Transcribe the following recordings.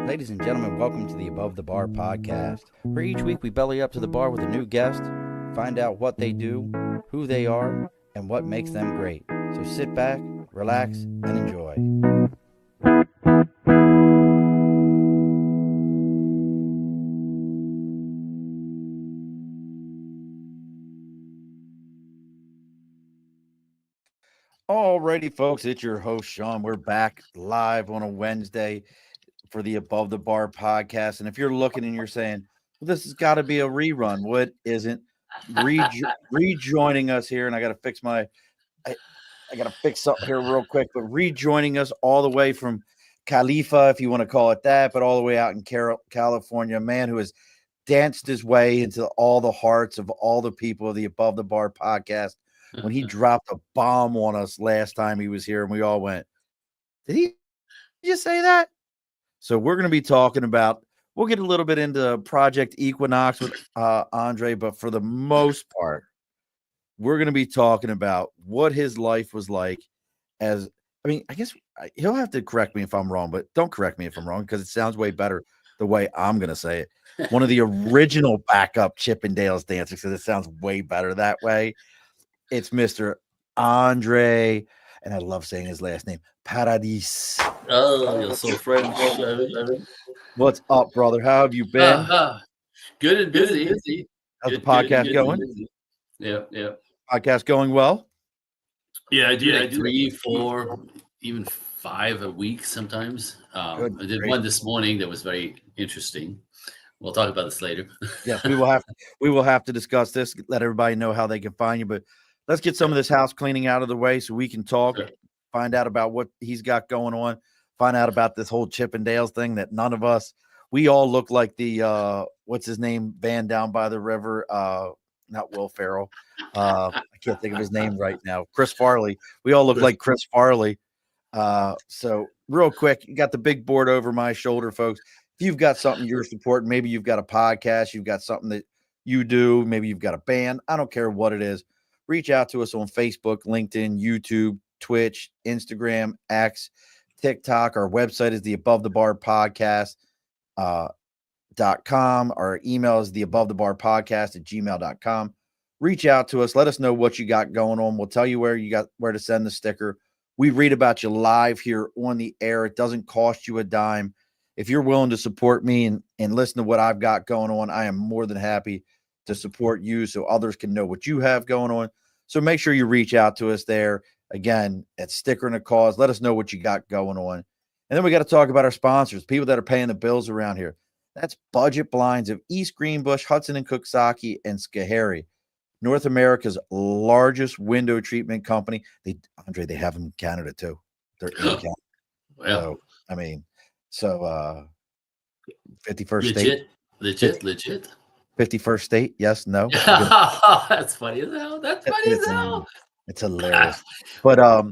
Ladies and gentlemen, welcome to the Above the Bar podcast, where each week we belly up to the bar with a new guest, find out what they do, who they are, and what makes them great. So sit back, relax, and enjoy. Alrighty, folks, it's your host, Sean. We're back live on a Wednesday for the Above the Bar podcast. And if you're looking and you're saying, well, this has got to be a rerun, what isn't? Rejoining us here, and I got to fix my, I got to fix something here real quick, but rejoining us all the way from Khalifa, if you want to call it that, but all the way out in California, a man who has danced his way into all the hearts of all the people of the Above the Bar podcast. When he dropped a bomb on us last time he was here, and we all went, did he just say that? So we're going to be talking about, we'll get a little bit into Project Equinox with Andre, but for the most part, we're going to be talking about what his life was like as, I mean, I guess he'll have to correct me if I'm wrong, but don't correct me if I'm wrong, because it sounds way better the way I'm going to say it. One of the original backup Chip and Dale's dancers, because it sounds way better that way. It's Mr. Andre, and I love saying his last name, Paradis. Oh, you're so French. What's up, brother? How have you been? Good and busy. How's the podcast going? Yeah. Podcast going well? Yeah, I do like 3, 4, even 5 a week sometimes. I did one this morning that was very interesting. We'll talk about this later. Yes, we will have to discuss this, let everybody know how they can find you, but let's get some of this house cleaning out of the way so we can talk, find out about what he's got going on, find out about this whole Chip and Dale's thing that none of us, we all look like the, what's his name, van down by the river, not Will Ferrell. I can't think of his name right now. Chris Farley. We all look like Chris Farley. So real quick, you got the big board over my shoulder, folks. If you've got something you're supporting, maybe you've got a podcast, you've got something that you do, maybe you've got a band, I don't care what it is. Reach out to us on Facebook, LinkedIn, YouTube, Twitch, Instagram, X, TikTok. Our website is the Above the Bar Podcast. .com. Our email is the Above the Bar Podcast at gmail.com. Reach out to us. Let us know what you got going on. We'll tell you where to send the sticker. We read about you live here on the air. It doesn't cost you a dime. If you're willing to support me and listen to what I've got going on, I am more than happy to support you so others can know what you have going on. So make sure you reach out to us there. Again, at Sticker and a Cause. Let us know what you got going on. And then we got to talk about our sponsors, people that are paying the bills around here. That's Budget Blinds of East Greenbush, Hudson and Cooksaki, and Schoharie, North America's largest window treatment company. They have them in Canada too. They're in Canada. Well, so 51st state. Legit. 51st state. Yes, no. That's funny as hell. It's hilarious. But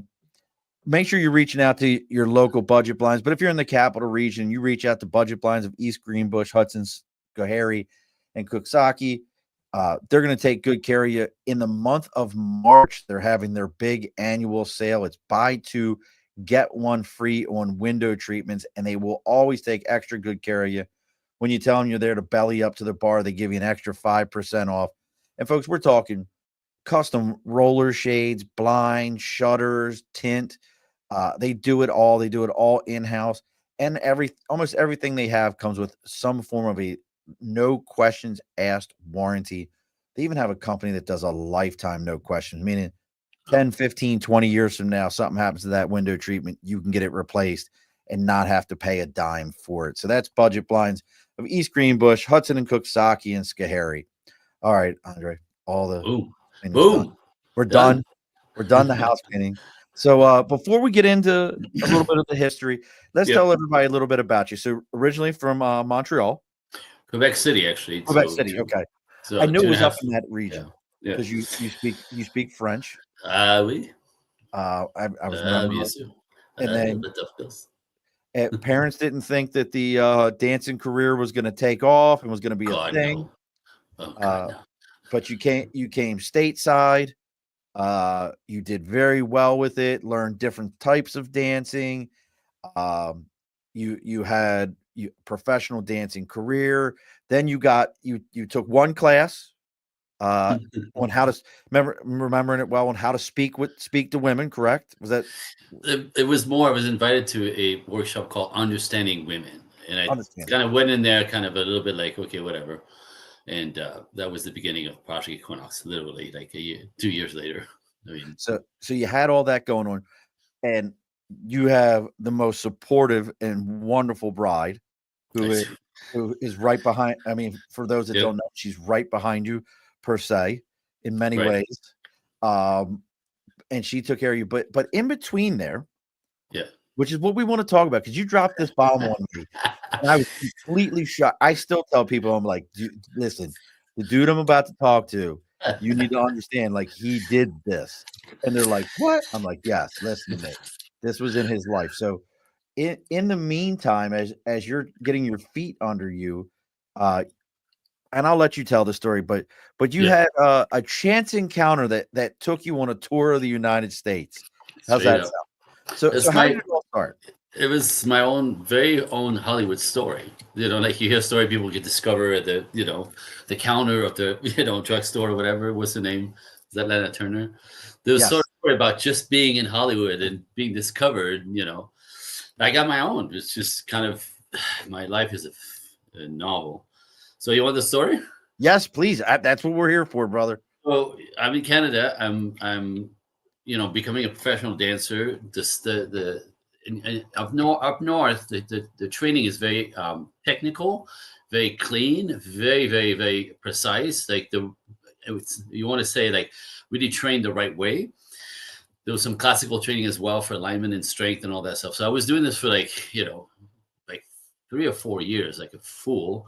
make sure you're reaching out to your local Budget Blinds. But if you're in the capital region, you reach out to Budget Blinds of East Greenbush, Hudson, Schoharie, and Cooksaki. They're going to take good care of you. In the month of March, they're having their big annual sale. It's buy 2, get 1 free on window treatments, and they will always take extra good care of you. When you tell them you're there to belly up to the bar, they give you an extra 5% off. And folks, we're talking custom roller shades, blinds, shutters, tint. They do it all. They do it all in-house, and almost everything they have comes with some form of a no questions asked warranty. They even have a company that does a lifetime no questions, meaning 10, 15, 20 years from now, something happens to that window treatment, you can get it replaced and not have to pay a dime for it. So that's Budget Blinds of East Greenbush, Hudson and Cooksaki, and Schoharie. All right, Andre, Boom. We're done. We're done the house cleaning. So before we get into a little bit of the history, let's tell everybody a little bit about you. So originally from Montreal. Quebec City, actually. City, okay. So I knew it was up in that region because you speak French. Oui. I was remembering. And then parents didn't think that the dancing career was going to take off and was going to be a thing. No. But you came stateside. You did very well with it. Learned different types of dancing. You professional dancing career. Then you took one class on how to remembering it well, on how to speak to women. Correct? Was that? It was more. I was invited to a workshop called Understanding Women, and I kind of went in there, kind of a little bit like, okay, whatever. And that was the beginning of Project Equinox, literally like 2 years later. I mean, so you had all that going on, and you have the most supportive and wonderful bride who is right behind. I mean, for those that don't know, she's right behind you, per se, in many ways. And she took care of you, but in between there, which is what we want to talk about, because you dropped this bomb on me, and I was completely shocked. I still tell people, I'm like, listen, the dude I'm about to talk to, you need to understand, like, he did this, and they're like, what? I'm like, yes, listen to me. This was in his life. So, in the meantime, as you're getting your feet under you, and I'll let you tell the story, but you had a chance encounter that took you on a tour of the United States. How's that sound? So how did it all start? It was my very own Hollywood story. Like you hear a story, people get discovered at the counter of the drugstore or whatever. What's the name? Is that Lana Turner? There was a story about just being in Hollywood and being discovered. I got my own. It's just kind of my life is a novel. So you want the story? Yes, please. That's what we're here for, brother. So I'm in Canada. I'm becoming a professional dancer. Up north, the training is very technical, very clean, very, very, very precise. Like you want to say, like, really trained the right way. There was some classical training as well for alignment and strength and all that stuff. So I was doing this for like 3 or 4 years, like a fool.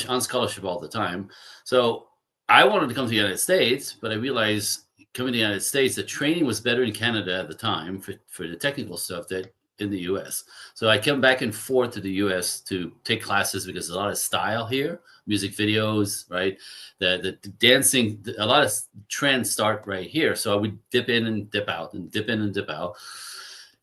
On scholarship all the time. So I wanted to come to the United States, but I realized coming to the United States, the training was better in Canada at the time for the technical stuff than in the US. So I come back and forth to the US to take classes because there's a lot of style here, music videos, right? The dancing, a lot of trends start right here. So I would dip in and dip out and dip in and dip out.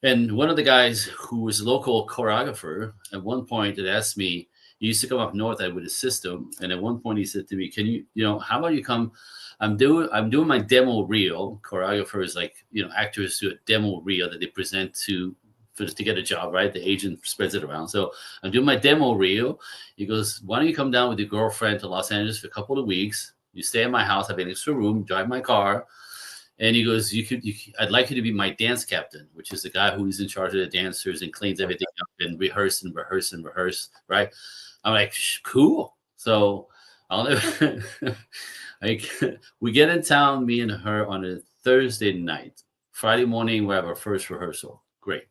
And one of the guys who was a local choreographer at one point had asked me, he used to come up north with his system, and at one point he said to me, "Can you, how about you come? I'm doing my demo reel. Choreographers, like actors, do a demo reel that they present to get a job, right? The agent spreads it around. So I'm doing my demo reel." He goes, "Why don't you come down with your girlfriend to Los Angeles for a couple of weeks? You stay at my house. I have an extra room. Drive my car." And he goes, I'd like you to be my dance captain, which is the guy who's in charge of the dancers and cleans everything up and rehearse, right? I'm like, cool. So we get in town, me and her, on a Thursday night. Friday morning, we have our first rehearsal. Great.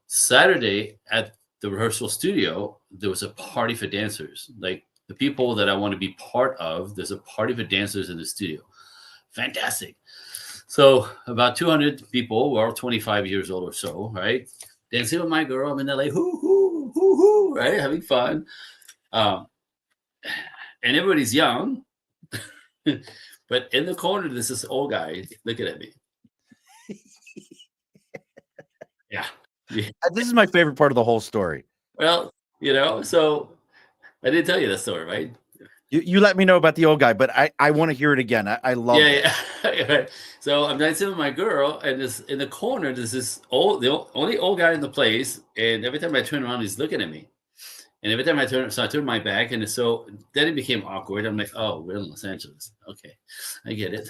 Saturday at the rehearsal studio, there was a party for dancers. Like the people that I want to be part of, there's a party for dancers in the studio. Fantastic. So about 200 people, we're all 25 years old or so, right? Dancing with my girl. I'm in LA, hoo, hoo, hoo, hoo, right? Having fun. And everybody's young. But in the corner, there's this old guy looking at me. Yeah. This is my favorite part of the whole story. Well, so I didn't tell you that story, right? You let me know about the old guy, but I want to hear it again. I love it. Yeah. So I'm dancing with my girl, and in the corner, there's the only old guy in the place, and every time I turn around, he's looking at me. And every time I turn my back, and so then it became awkward. I'm like, oh, we're in Los Angeles. Okay, I get it.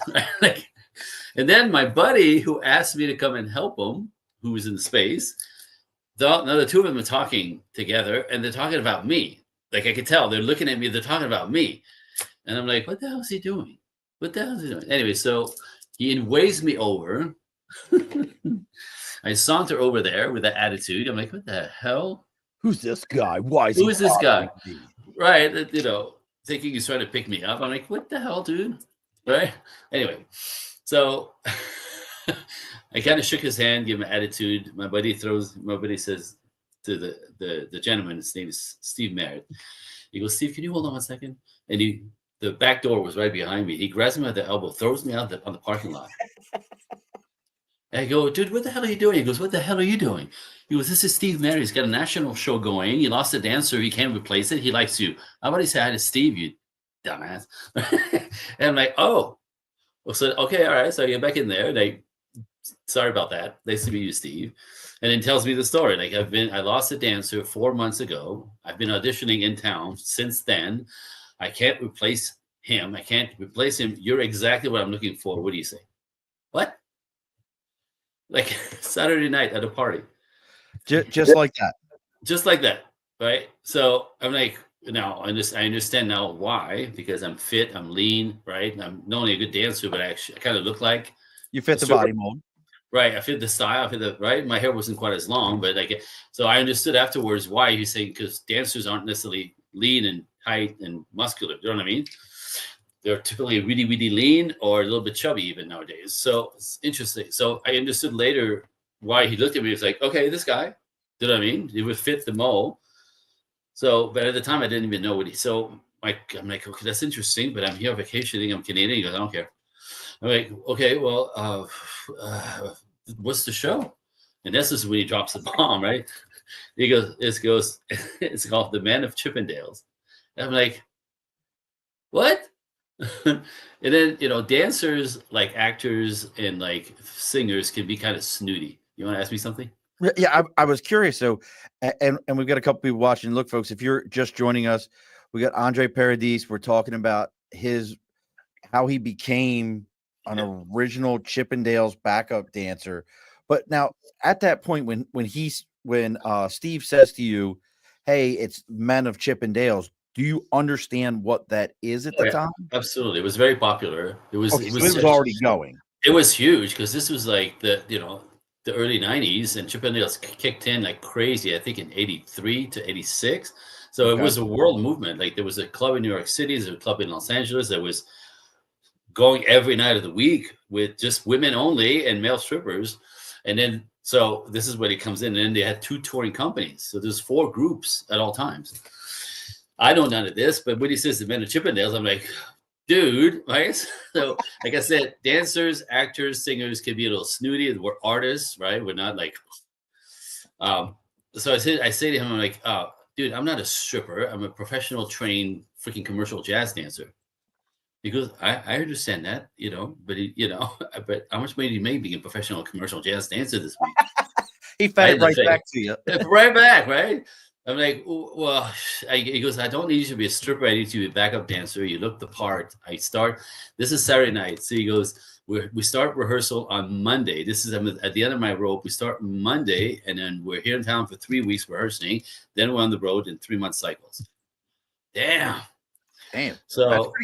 And then my buddy who asked me to come and help him, who was in the space, the two of them are talking together, and they're talking about me. Like I could tell they're looking at me. They're talking about me, and I'm like, what the hell is he doing? Anyway, so he waves me over. I saunter over there with that attitude. I'm like, what the hell? Who's this guy? Who is this guy? Right. Thinking he's trying to pick me up. I'm like, what the hell, dude? Right. Anyway, so I kind of shook his hand, gave him an attitude. My buddy says to the gentleman, his name is Steve Merritt. He goes, "Steve, can you hold on 1 second?" And the back door was right behind me. He grabs me at the elbow, throws me out on the parking lot. And I go, dude, what the hell are you doing? He goes, what the hell are you doing? He goes, this is Steve Mary. He's got a national show going. He lost a dancer. He can't replace it. He likes you. How about he say hi to Steve, you dumbass? And I'm like, oh. Well, so, okay, all right. So I get back in there. And sorry about that. Nice to meet you, Steve. And then tells me the story. Like I lost a dancer 4 months ago. I've been auditioning in town since then. I can't replace him. I can't replace him. You're exactly what I'm looking for. What do you say? What? Like Saturday night at a party. Just like that. Just like that. Right. So I'm like, now I understand now why, because I'm fit, I'm lean, right? I'm not only a good dancer, but I kind of look like You fit the body mold. Right. I fit the style. I fit the right. My hair wasn't quite as long, but so I understood afterwards why he's saying, because dancers aren't necessarily lean and tight and muscular. You know what I mean? They're typically really, really lean or a little bit chubby even nowadays. So it's interesting. So I understood later why he looked at me. He was like, okay, this guy, you know what I mean? He would fit the mold. So, but at the time I didn't even know so I'm like, okay, that's interesting, but I'm here vacationing. I'm Canadian. He goes, I don't care. I'm like, okay, well, what's the show? And this is when he drops the bomb, right? He goes, it's called The Men of Chippendales. And I'm like, what? And then, dancers, like actors and like singers, can be kind of snooty. You want to ask me something? Yeah, I was curious. So, and we've got a couple people watching. Look, folks, if you're just joining us, we got Andre Paradis. We're talking about how he became an original Chippendales backup dancer. But now, at that point, when Steve says to you, "Hey, it's Men of Chippendales," do you understand what that is at the time? Absolutely, it was very popular. It was already going. It was huge because this was like the early 90s, and Chippendales kicked in like crazy, I think in 83 to 86. So It was a world movement. Like there was a club in New York City, there's a club in Los Angeles that was going every night of the week with just women only and male strippers. And then, so this is where he comes in, and then they had 2 touring companies. So there's 4 groups at all times. I know none of this, but when he says the Men of Chippendales, I'm like, dude, right? So, like I said, dancers, actors, singers can be a little snooty. We're artists, right? We're not like, so I say to him, I'm like, dude, I'm not a stripper. I'm a professional trained freaking commercial jazz dancer. He goes, I understand that, but but how much money do you make being a professional commercial jazz dancer this week? He fed it right back to you. Right back, right? I'm like, well, he goes, I don't need you to be a stripper. I need you to be a backup dancer. You look the part. This is Saturday night. So he goes, we start rehearsal on Monday. This is at the end of my rope. We start Monday, and then we're here in town for 3 weeks rehearsing. Then we're on the road in 3-month cycles. Damn. So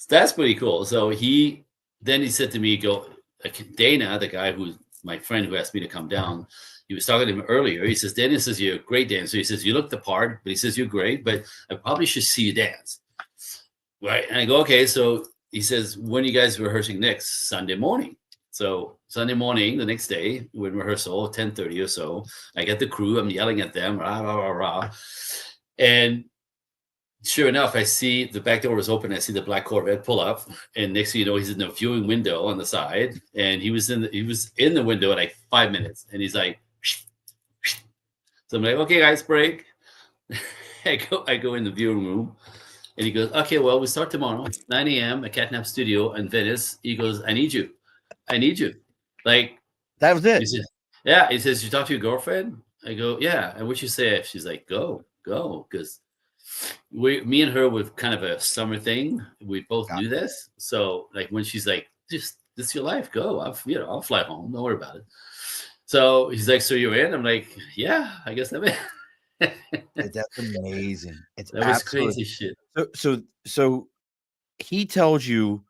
that's pretty cool. So he said to me, Dana, the guy who's my friend who asked me to come down, he was talking to him earlier. He says, Dana says, you're a great dancer. He says, you look the part, but he says, you're great, but I probably should see you dance. Right. And I go, okay. So he says, when are you guys rehearsing next? Sunday morning. So Sunday morning, the next day, we're in rehearsal, 10:30 or so. I get the crew. I'm yelling at them, rah, rah, rah, rah. And sure enough, I see the back door was open. I see the black Corvette pull up, and next thing you know, he's in the viewing window on the side, and he was in the window in like 5 minutes, and he's like, so I'm like, okay, guys, break. I go in the viewing room, and he goes, okay, well, we start tomorrow, 9 a.m. at Catnap Studio in Venice. He goes, I need you. Like that was it. He says, yeah. He says, you talk to your girlfriend? I go, yeah. And what you say if she's like, go, because me and her were kind of a summer thing. We both knew this. So like when she's like, just this is your life, go. I'll fly home. Don't worry about it. So he's like, so you're in? I'm like, yeah, I guess I'm in. That's amazing. That was crazy shit. So he tells you,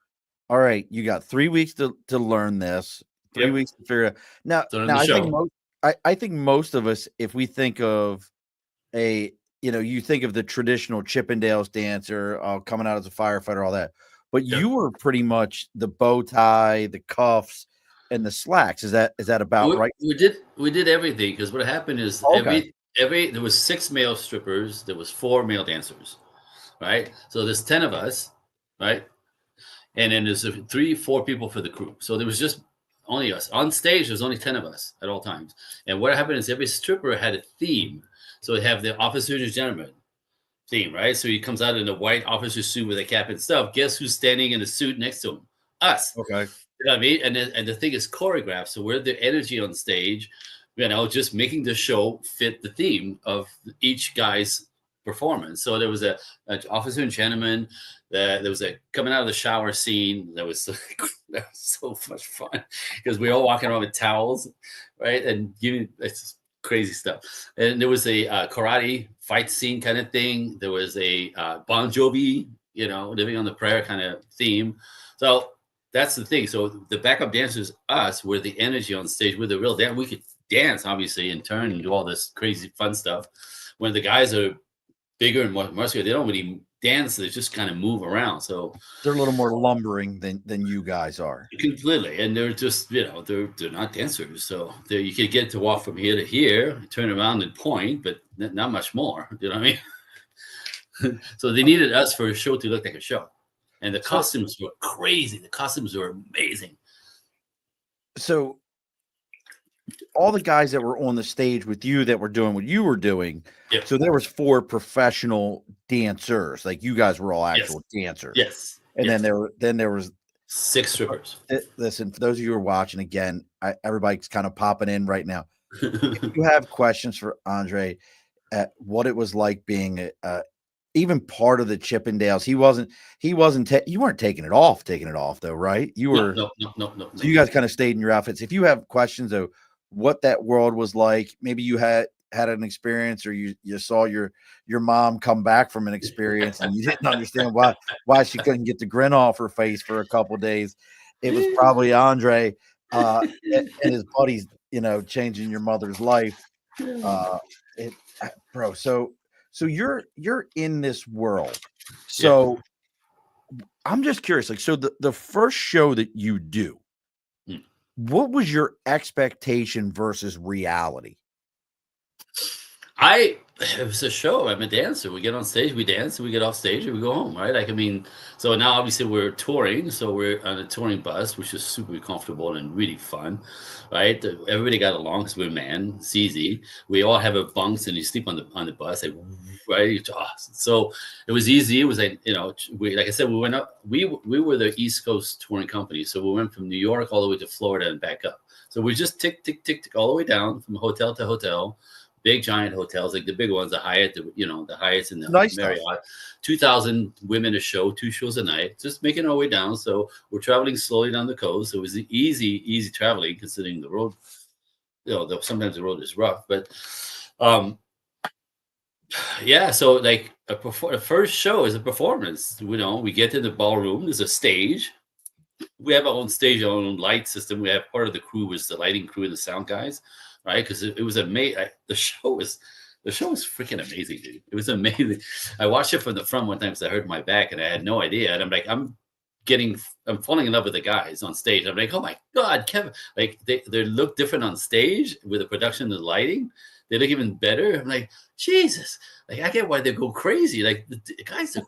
all right, you got 3 weeks to learn this, 3 weeks to figure it out. Now I think most of us, if we think of you think of the traditional Chippendales dancer coming out as a firefighter, all that, but you were pretty much the bow tie, the cuffs, and the slacks. Is that about right? We did everything, because what happened is there was 6 male strippers, there was 4 male dancers, right? So there's 10 of us, right? And then there's 3-4 people for the crew. So there was just only us. On stage, there's only 10 of us at all times. And what happened is every stripper had a theme. So they have the officer and gentleman theme, right? So he comes out in a white officer suit with a cap and stuff. Guess who's standing in a suit next to him? Us. Okay. You know what I mean? And the thing is choreographed. So we're the energy on stage, just making the show fit the theme of each guy's performance. So there was an officer and gentleman. There was a coming out of the shower scene. That was so much fun because we were all walking around with towels, right? And it's crazy stuff. And there was a karate fight scene kind of thing. There was a Bon Jovi, living on the prayer kind of theme. So that's the thing. So the backup dancers, us, were the energy on stage. We're the real dance. We could dance, obviously, and turn and do all this crazy fun stuff. When the guys are bigger and more muscular, they don't really dance. They just kind of move around. So they're a little more lumbering than you guys are. Completely. And they're just, they're not dancers. So you could get to walk from here to here, turn around and point, but not much more. You know what I mean? So they needed us for a show to look like a show. And the costumes were crazy. The costumes were amazing. So all the guys that were on the stage with you that were doing what you were doing. Yep. So there was 4 professional dancers. Like you guys were all actual dancers. Yes. And then there was 6 strippers. Listen, for those of you who are watching again, everybody's kind of popping in right now. If you have questions for Andre at what it was like being even part of the Chip and Dales, you weren't taking it off though, right? You were no. So you guys kind of stayed in your outfits. If you have questions though, what that world was like, maybe you had an experience, or you saw your mom come back from an experience and you didn't understand why she couldn't get the grin off her face for a couple of days. It was probably Andre and his buddies, changing your mother's life. Bro. So you're in this world. So I'm just curious, like, so the first show that you do, what was your expectation versus reality? It was a show. I'm a dancer. We get on stage, we dance, and we get off stage, and we go home, right? So now obviously we're touring. So we're on a touring bus, which is super comfortable and really fun, right? Everybody got along because we're man. It's easy. We all have a bunks, and you sleep on the bus, right? So it was easy. It was like, like I said, we went up. We were the East Coast touring company, so we went from New York all the way to Florida and back up. So we just tick all the way down from hotel to hotel. Big giant hotels, like the big ones, the Hyatt, the Hyatts and the nice Marriott, 2,000 women a show, 2 shows a night, just making our way down. So we're traveling slowly down the coast. It was easy traveling considering the road. Sometimes the road is rough, but So like the first show is a performance. We get to the ballroom. There's a stage. We have our own stage, our own light system. We have part of the crew was the lighting crew and the sound guys. Right, because it was amazing. The show was freaking amazing, dude. It was amazing. I watched it from the front one time because I hurt my back and I had no idea. And I'm like, I'm falling in love with the guys on stage. I'm like, oh my God, Kevin! Like they look different on stage with the production and the lighting. They look even better. I'm like, Jesus! Like I get why they go crazy. Like the guys are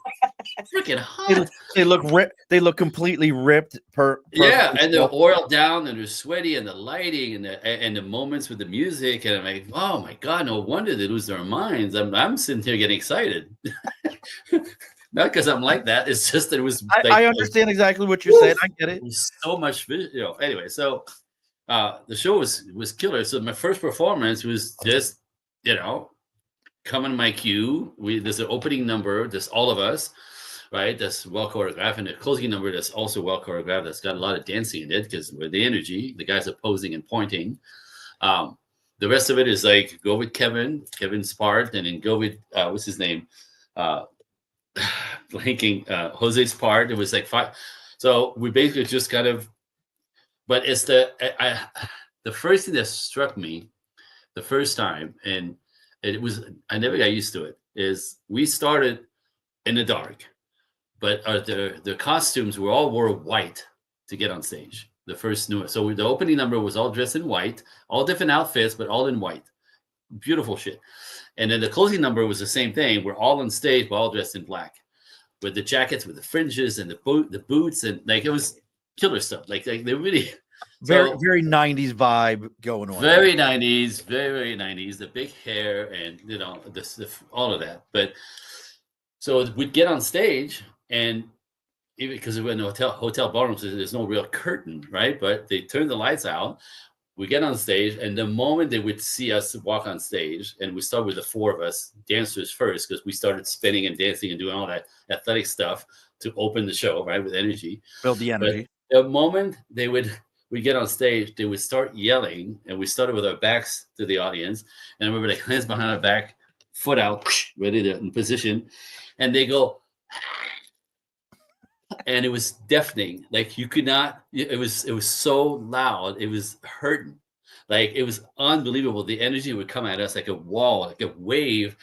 freaking hot. They look ripped. They look completely ripped. And they're oiled down and they're sweaty, and the lighting and the moments with the music. And I'm like, oh my God, no wonder they lose their minds. I'm sitting here getting excited. Not because I'm like that. It's just that it was. I understand exactly what you're saying. I get it. It was so much, Anyway, so the show was killer. So my first performance was just, coming to my cue. There's an opening number. There's all of us, right? That's well choreographed, and a closing number that's also well choreographed. That's got a lot of dancing in it because we're the energy. The guys are posing and pointing. The rest of it is like go with Kevin's part, and then go with what's his name, blanking Jose's part. It was like 5. So we basically just kind of. But it's the first thing that struck me the first time, and it was I never got used to it. Is we started in the dark, but the costumes we all wore white to get on stage. The first new, so the opening number was all dressed in white, all different outfits, but all in white, beautiful shit. And then the closing number was the same thing. We're all on stage, but all dressed in black, with the jackets, with the fringes and the boots, and like it was killer stuff. Like they really. Very, So very 90s vibe going on there. very 90s, very 90s, the big hair and all of that. But so we'd get on stage, and even because we're in a hotel ballrooms, there's no real curtain, right? But they turn the lights out. We get on stage, and the moment they would see us walk on stage, and we start with the four of us dancers first, because we started spinning and dancing and doing all that athletic stuff to open the show, right, with energy. Build the But energy. the moment we get on stage, they would start yelling, and we started with our backs to the audience, and we were like hands behind our back, foot out, ready to in position, and they go, and it was deafening. Like you could not. It was so loud. It was hurting. Like it was unbelievable. The energy would come at us like a wall, like a wave,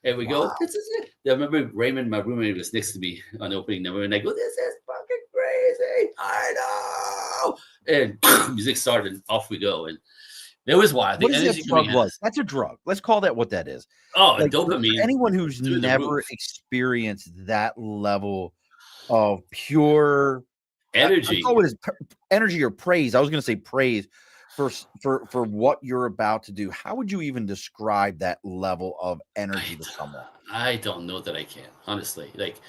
and we go, Wow. "This is it." I remember Raymond, my roommate, was next to me on the opening number, and I go, "This is fucking crazy." I know. And music started, and off we go. And it was wild. What The is that energy drug coming at like? us. That's a drug. Let's call that what that is. Oh, Like for dopamine anyone who's through the never roof. experienced that level of pure, I Energy. call it as energy or praise. I was going to say praise for what you're about to do. How would you even describe that level of energy to someone? I don't know that I can, honestly. Like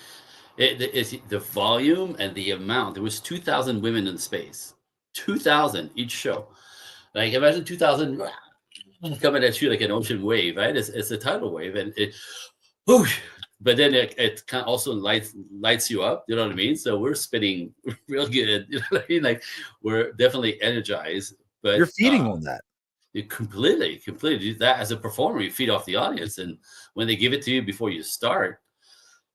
it's the volume and the amount. There was 2,000 women in space, 2,000 each show. Like imagine 2,000 coming at you like an ocean wave, right? It's a tidal wave, and it, whoosh, but then it kind of also lights you up. You know what I mean? So we're spinning real good. You know what I mean? Like we're definitely energized, You're but feeding on that. you completely that as a performer, you feed off the audience, and when they give it to you before you start,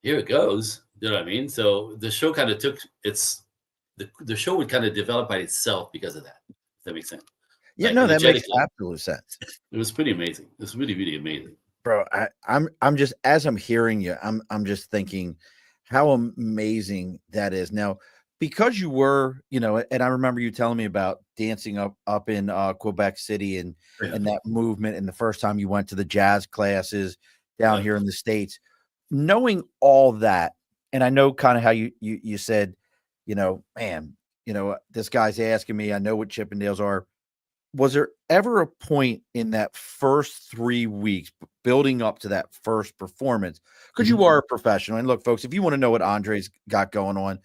here it goes. You know what I mean? So the show kind of took the show would kind of develop by itself because of that. If that makes sense. Yeah, Like no, that makes energetically, absolute sense. it was pretty amazing. It was really, really amazing. Bro, I'm just as I'm hearing you, I'm just thinking how amazing that is. Now, because you were, and I remember you telling me about dancing up in Quebec City Yeah. and that movement, and the first time you went to the jazz classes down Yeah. here in the States, knowing all that, and I know kind of how you said, man, this guy's asking me, I know what Chip and Dales are. Was there ever a point in that first 3 weeks building up to that first performance? Because you Mhm. are a professional. And look, folks, if you want to know what Andre's got going on,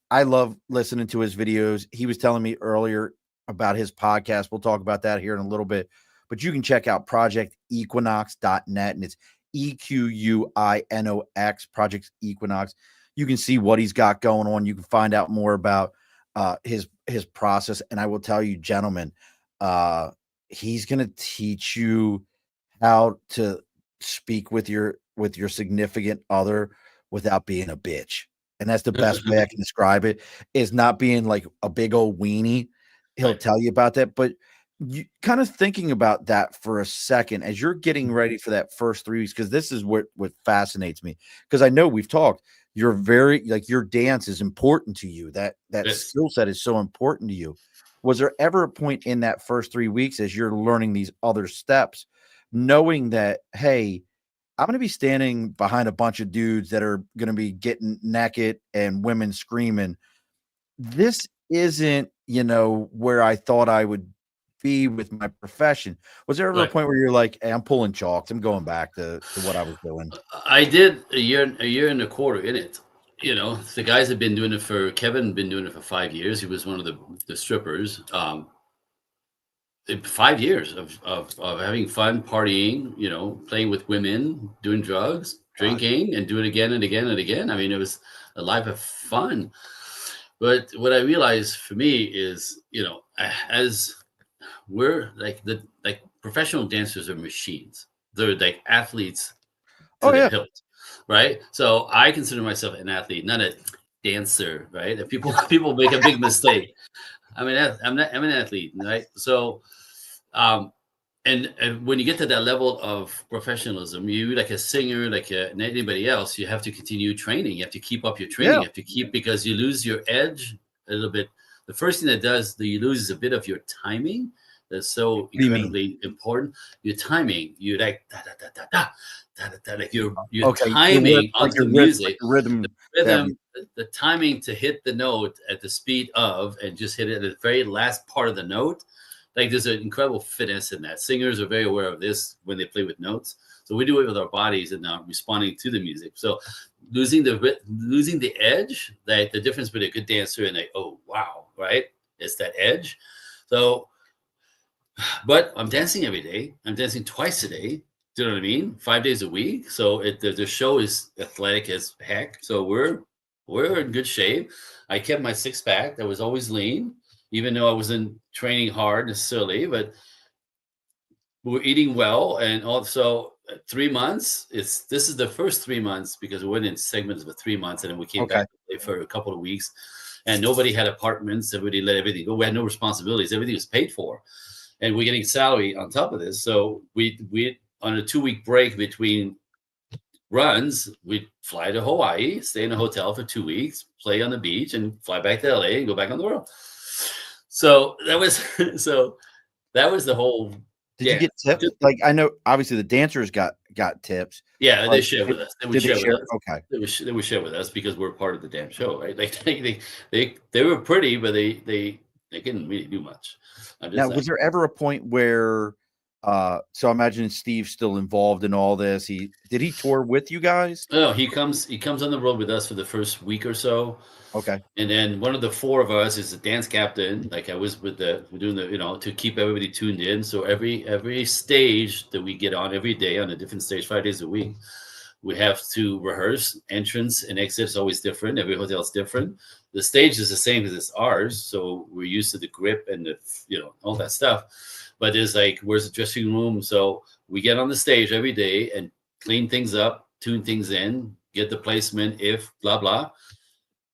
I love listening to his videos. He was telling me earlier about his podcast. We'll talk about that here in a little bit. But you can check out projectequinox.net, and it's EQUINOX, Project Equinox. You can see what he's got going on. You can find out more about his process. And I will tell you, gentlemen, he's going to teach you how to speak with your significant other without being a bitch. And that's the best way I can describe it, is not being like a big old weenie. He'll Right. tell you about that, but you kind of thinking about that for a second as you're getting ready for that first 3 weeks, because this is what fascinates me. Because I know we've talked, you're very like your dance is important to you. That Yes. skill set is so important to you. Was there ever a point in that first 3 weeks as you're learning these other steps, knowing that, hey, I'm going to be standing behind a bunch of dudes that are going to be getting naked and women screaming. This isn't, where I thought I would be with my profession. Was there ever a Right. point where you're like, hey, I'm pulling chalks, I'm going back to what I was doing? I did a year and a quarter in it. The guys have been doing it Kevin had been doing it for 5 years. He was one of the strippers. 5 years of having fun, partying, playing with women, doing drugs, drinking, and do it again and again and again. I mean, it was a life of fun. But what I realized for me is, as we're like professional dancers are machines. They're like athletes to Oh the yeah. hilt, right? So I consider myself an athlete, not a dancer, right? And people make a big mistake. I mean, I'm an athlete, right? So, um, and when you get to that level of professionalism, you like a singer, anybody else, you have to continue training. You have to keep up your training. Yeah. You have to keep, because you lose your edge a little bit. The first thing that you lose is a bit of your timing. That's so do you mean? incredibly important. Your timing, you like da da da da da da, da, da, like your Okay, timing like onto your the rhythm, like music, your rhythm. rhythm, the timing to hit the note at the speed of, and just hit it at the very last part of the note. Like there's an incredible finesse in that. Singers are very aware of this when they play with notes. So we do it with our bodies and now responding to the music. So losing the edge, that the difference between a good dancer and oh wow, right? It's that edge. So, but I'm dancing every day. I'm dancing twice a day. Do you know what I mean? 5 days a week. So the show is athletic as heck. So we're in good shape. I kept my six pack that was always lean, even though I wasn't training hard necessarily, but we're eating well. And also 3 months, this is the first 3 months because we went in segments of 3 months and then we came Okay. back for a couple of weeks and nobody had apartments. Everybody let everything go. We had no responsibilities. Everything was paid for. And we're getting salary on top of this. So we on a 2-week break between runs, we'd fly to Hawaii, stay in a hotel for 2 weeks, play on the beach, and fly back to LA and go back on the road. So that was the whole. Did you get tips? Like I know, obviously the dancers got tips. Yeah, they share with us. They would share with us. Okay. They would share with us because we're part of the damn show, right? Like they were pretty, but they couldn't really do much. Now, was there ever a point where so I imagine Steve's still involved in all this. Did he tour with you guys? No, he comes on the road with us for the first week or so. Okay. And then one of the four of us is the dance captain. Like I was we're doing the, to keep everybody tuned in. So every stage that we get on every day on a different stage, 5 days a week, we have to rehearse. Entrance and exit is always different. Every hotel is different. The stage is the same as it's ours. So we're used to the grip and all that stuff. But there's like, where's the dressing room? So we get on the stage every day and clean things up, tune things in, get the placement, if blah, blah.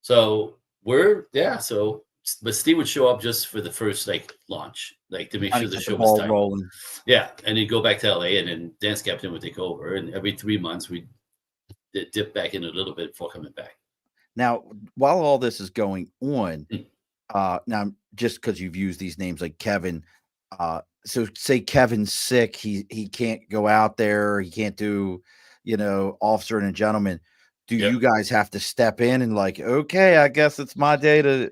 So but Steve would show up just for the first launch, to make sure the show was tight. Rolling. Yeah. And he'd go back to LA and then dance captain would take over. And every 3 months we'd dip back in a little bit before coming back. Now, while all this is going on, now just because you've used these names like Kevin, so say Kevin's sick, he can't go out there, he can't do, officer and a gentleman. Do you guys have to step in and okay, I guess it's my day to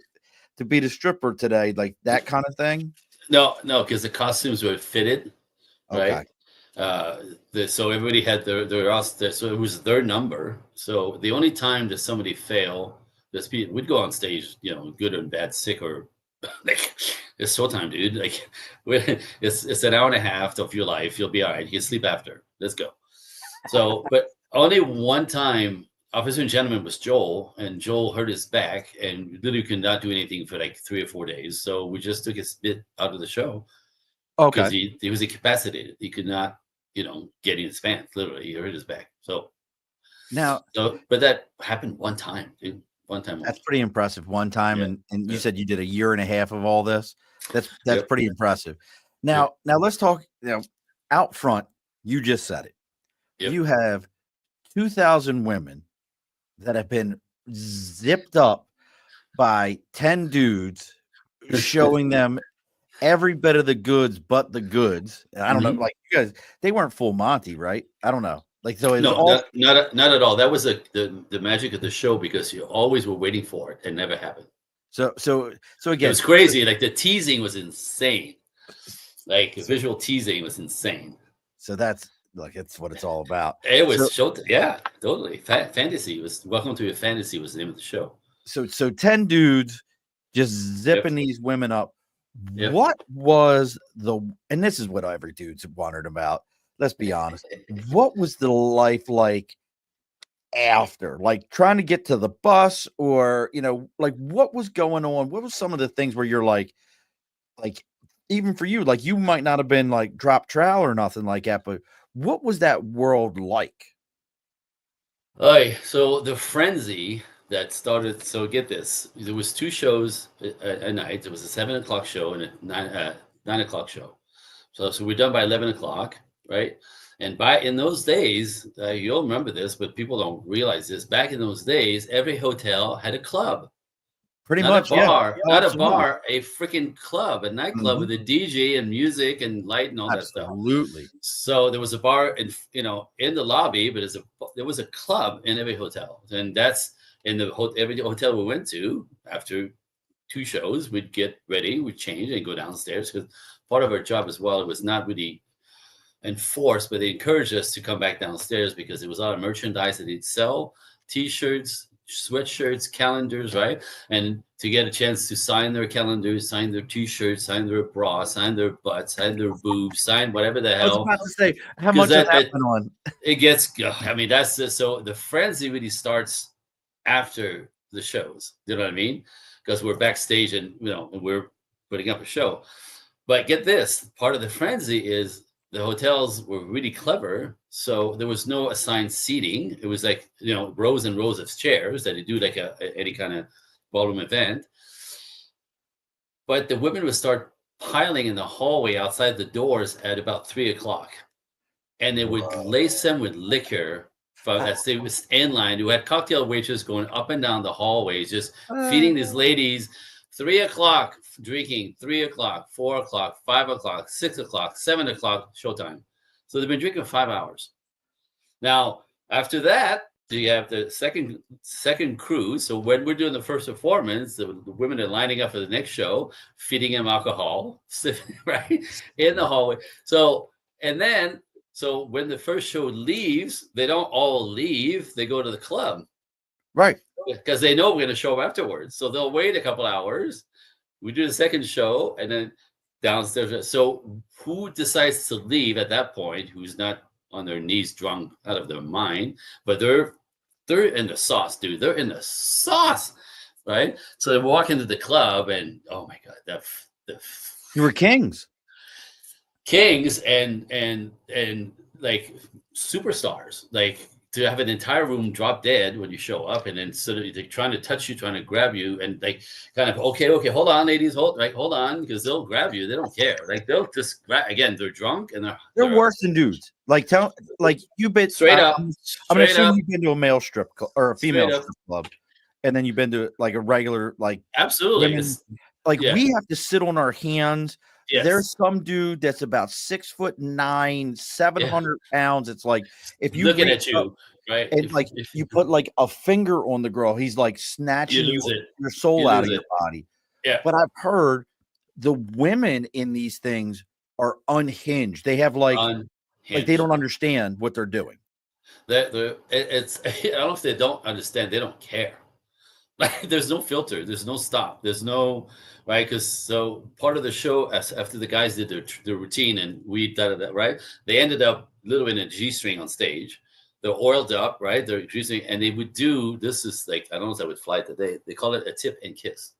be the stripper today, like that kind of thing? No, because the costumes were fitted, right? Okay. So everybody had so it was their number. So the only time that somebody fail, we'd go on stage, good and bad, sick or it's showtime, dude. Like it's an hour and a half of your life. You'll be all right. You can sleep after. Let's go. So, but only one time, Officer and Gentleman was Joel, and Joel hurt his back and literally could not do anything for 3 or 4 days. So we just took his bit out of the show. Okay. Because he was incapacitated. He could not, get in his pants. Literally, he hurt his back. So but that happened one time, dude. One time. That's pretty impressive. One time, and you said you did a year and a half of all this. That's pretty impressive. Now let's talk. Out front, you just said it. Yep. You have 2,000 women that have been zipped up by 10 dudes showing them every bit of the goods but the goods. I don't know, you guys, they weren't full Monty, right? I don't know. So not at all. That was the magic of the show because you always were waiting for it and never happened. So again, it was crazy. The teasing was insane. Visual teasing was insane. So that's it's what it's all about. It was totally. Fantasy was Welcome to Your Fantasy was the name of the show. So 10 dudes just zipping these women up. Yep. What was and this is what every dude's wondered about. Let's be honest. What was the life like after? Trying to get to the bus or, what was going on? What was some of the things where you're like even for you, you might not have been drop trowel or nothing like that, but what was that world like? So the frenzy that started. So get this: there was 2 shows a night. There was a 7 o'clock show and a 9 o'clock show. So we're done by 11 o'clock, right? And in those days, you'll remember this, but people don't realize this. Back in those days, every hotel had a club. Pretty Not much, a bar, yeah. Oh, not a absolutely. bar, a freaking club, a nightclub with a DJ and music and light and all that stuff. Absolutely. So there was a bar in in the lobby, but there was a club in every hotel, and that's in every hotel we went to. After 2 shows, we'd get ready, we'd change, and go downstairs because part of our job as well. It was not really enforced, but they encouraged us to come back downstairs because there was a lot of merchandise that they'd sell, T-shirts, sweatshirts, calendars, right? And to get a chance to sign their calendars, sign their T-shirts, sign their bra, sign their butt, sign their boobs, sign whatever the I was hell. about to say, how 'Cause much of that went on? It gets, I mean, that's so the frenzy really starts after the shows. You know what I mean? Because we're backstage and and we're putting up a show. But get this, part of the frenzy is the hotels were really clever. So there was no assigned seating. It was like, rows and rows of chairs that you do like any kind of ballroom event. But the women would start piling in the hallway outside the doors at about 3 o'clock. And they would lace them with liquor as they was in line. You had cocktail waiters going up and down the hallways, just feeding these ladies 3 o'clock drinking, 3 o'clock, 4 o'clock, 5 o'clock, 6 o'clock, 7 o'clock, showtime. So they've been drinking 5 hours. Now, after that, you have the second cruise. So when we're doing the first performance, the women are lining up for the next show, feeding them alcohol, right in the hallway. So when the first show leaves, they don't all leave. They go to the club. Right. Because they know we're going to show up afterwards. So they'll wait a couple hours. We do the second show and then downstairs. So who decides to leave at that point, who's not on their knees drunk out of their mind, but they're in the sauce, dude. They're in the sauce, right? So they walk into the club and, oh my God, you were kings and like superstars, like to have an entire room drop dead when you show up, and then sort of they're trying to touch you, trying to grab you, and like kind of okay, hold on, ladies, hold on, because they'll grab you. They don't care. Like they'll just again, they're drunk and they're worse than dudes. Like you've been straight up. I'm assuming you've been to a male strip club or a female strip club, and then you've been to like a regular absolutely women, we have to sit on our hands. Yes. There's some dude that's about 6'9", 700 pounds. It's like if you looking at you, right? And if you put like a finger on the girl, he's like snatching your soul out of your body. Yeah. But I've heard the women in these things are unhinged. They have like they don't understand what they're doing. It's I don't know if they don't understand. They don't care. Like there's no filter. There's no stop. There's no right, because so part of the show after the guys did their routine and we did that, right? They ended up literally in a G-string on stage. They're oiled up, right? They're G-string, and they would do this is like I don't know if that would fly today. They call it a tip and kiss.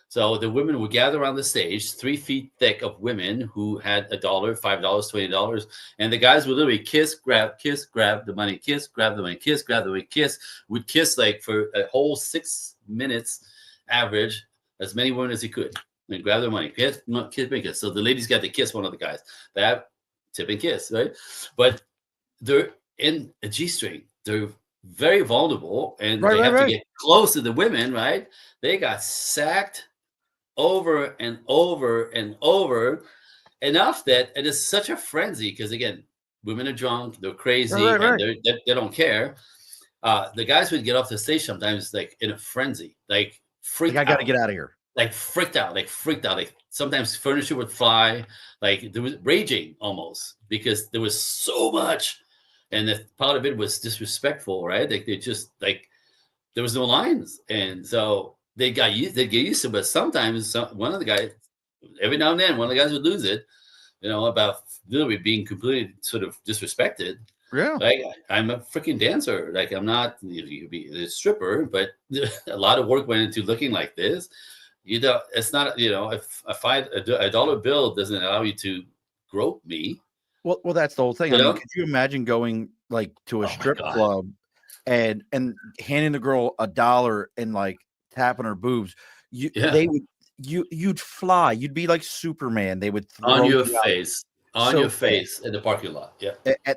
So the women would gather around the stage, 3 feet thick of women who had $1, $5, $20, and the guys would literally kiss, grab the money, kiss, grab the money, kiss, grab the money, kiss. Would kiss like for a whole 6 minutes average, as many women as he could, and grab their money, kiss, kiss. So the ladies got to kiss one of the guys. That tip and kiss, right? But they're in a G-string. They're very vulnerable, and they have to get close to the women, right? They got sacked over and over and over enough that it is such a frenzy because again, women are drunk, they're crazy, and they don't care. The guys would get off the stage sometimes like in a frenzy, like freaked out. I gotta get out of here. Like freaked out. Like sometimes furniture would fly. Like there was raging almost because there was so much, and the part of it was disrespectful, right? Like they just like there was no lines, and so they get used to it. But sometimes one of the guys, every now and then, one of the guys would lose it, about literally being completely sort of disrespected. Yeah. Like I'm a freaking dancer. Like I'm not you be a stripper, but a lot of work went into looking like this. It's not, if a dollar bill doesn't allow you to grope me. Well, that's the whole thing. I mean, could you imagine going like to a strip club and handing the girl $1 and like tapping her boobs? You'd fly. You'd be like Superman. They would throw on your face. On your face in the parking lot. Yeah.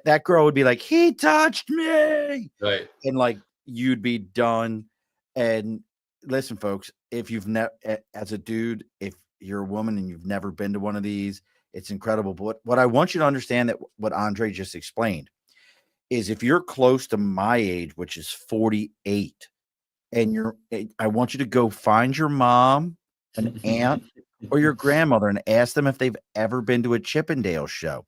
That girl would be like, he touched me. Right. And like, you'd be done. And listen, folks, if you've never, as a dude, if you're a woman and you've never been to one of these, it's incredible. But what I want you to understand that what Andre just explained is if you're close to my age, which is 48, and I want you to go find your mom, an aunt, or your grandmother and ask them if they've ever been to a Chip and Dale show.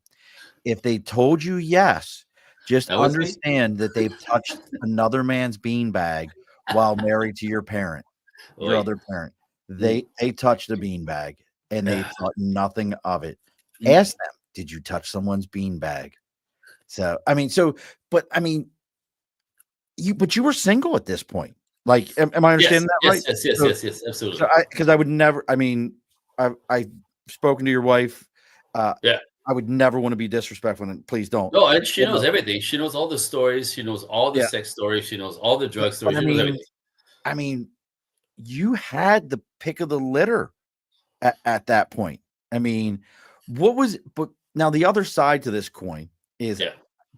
If they told you yes, just That was me. understand that they've touched another man's beanbag while married to your parent, your Oi. other parent. Mm. They touched the beanbag and they Ah. thought nothing of it. Mm. Ask them, did you touch someone's beanbag? So but I mean, but you were single at this point. Like, am I Yes, understanding that yes, right? yes, yes, So yes, yes, so absolutely. because I would never, I mean, I've spoken to your wife. Uh, Yeah. I would never want to be disrespectful, and please don't. No, and she You knows know, everything. She knows all the stories. She knows all the yeah, sex stories. She knows all the drug but stories. She knows everything. I mean, you had the pick of the litter at that point. I mean, but now the other side to this coin is, Yeah.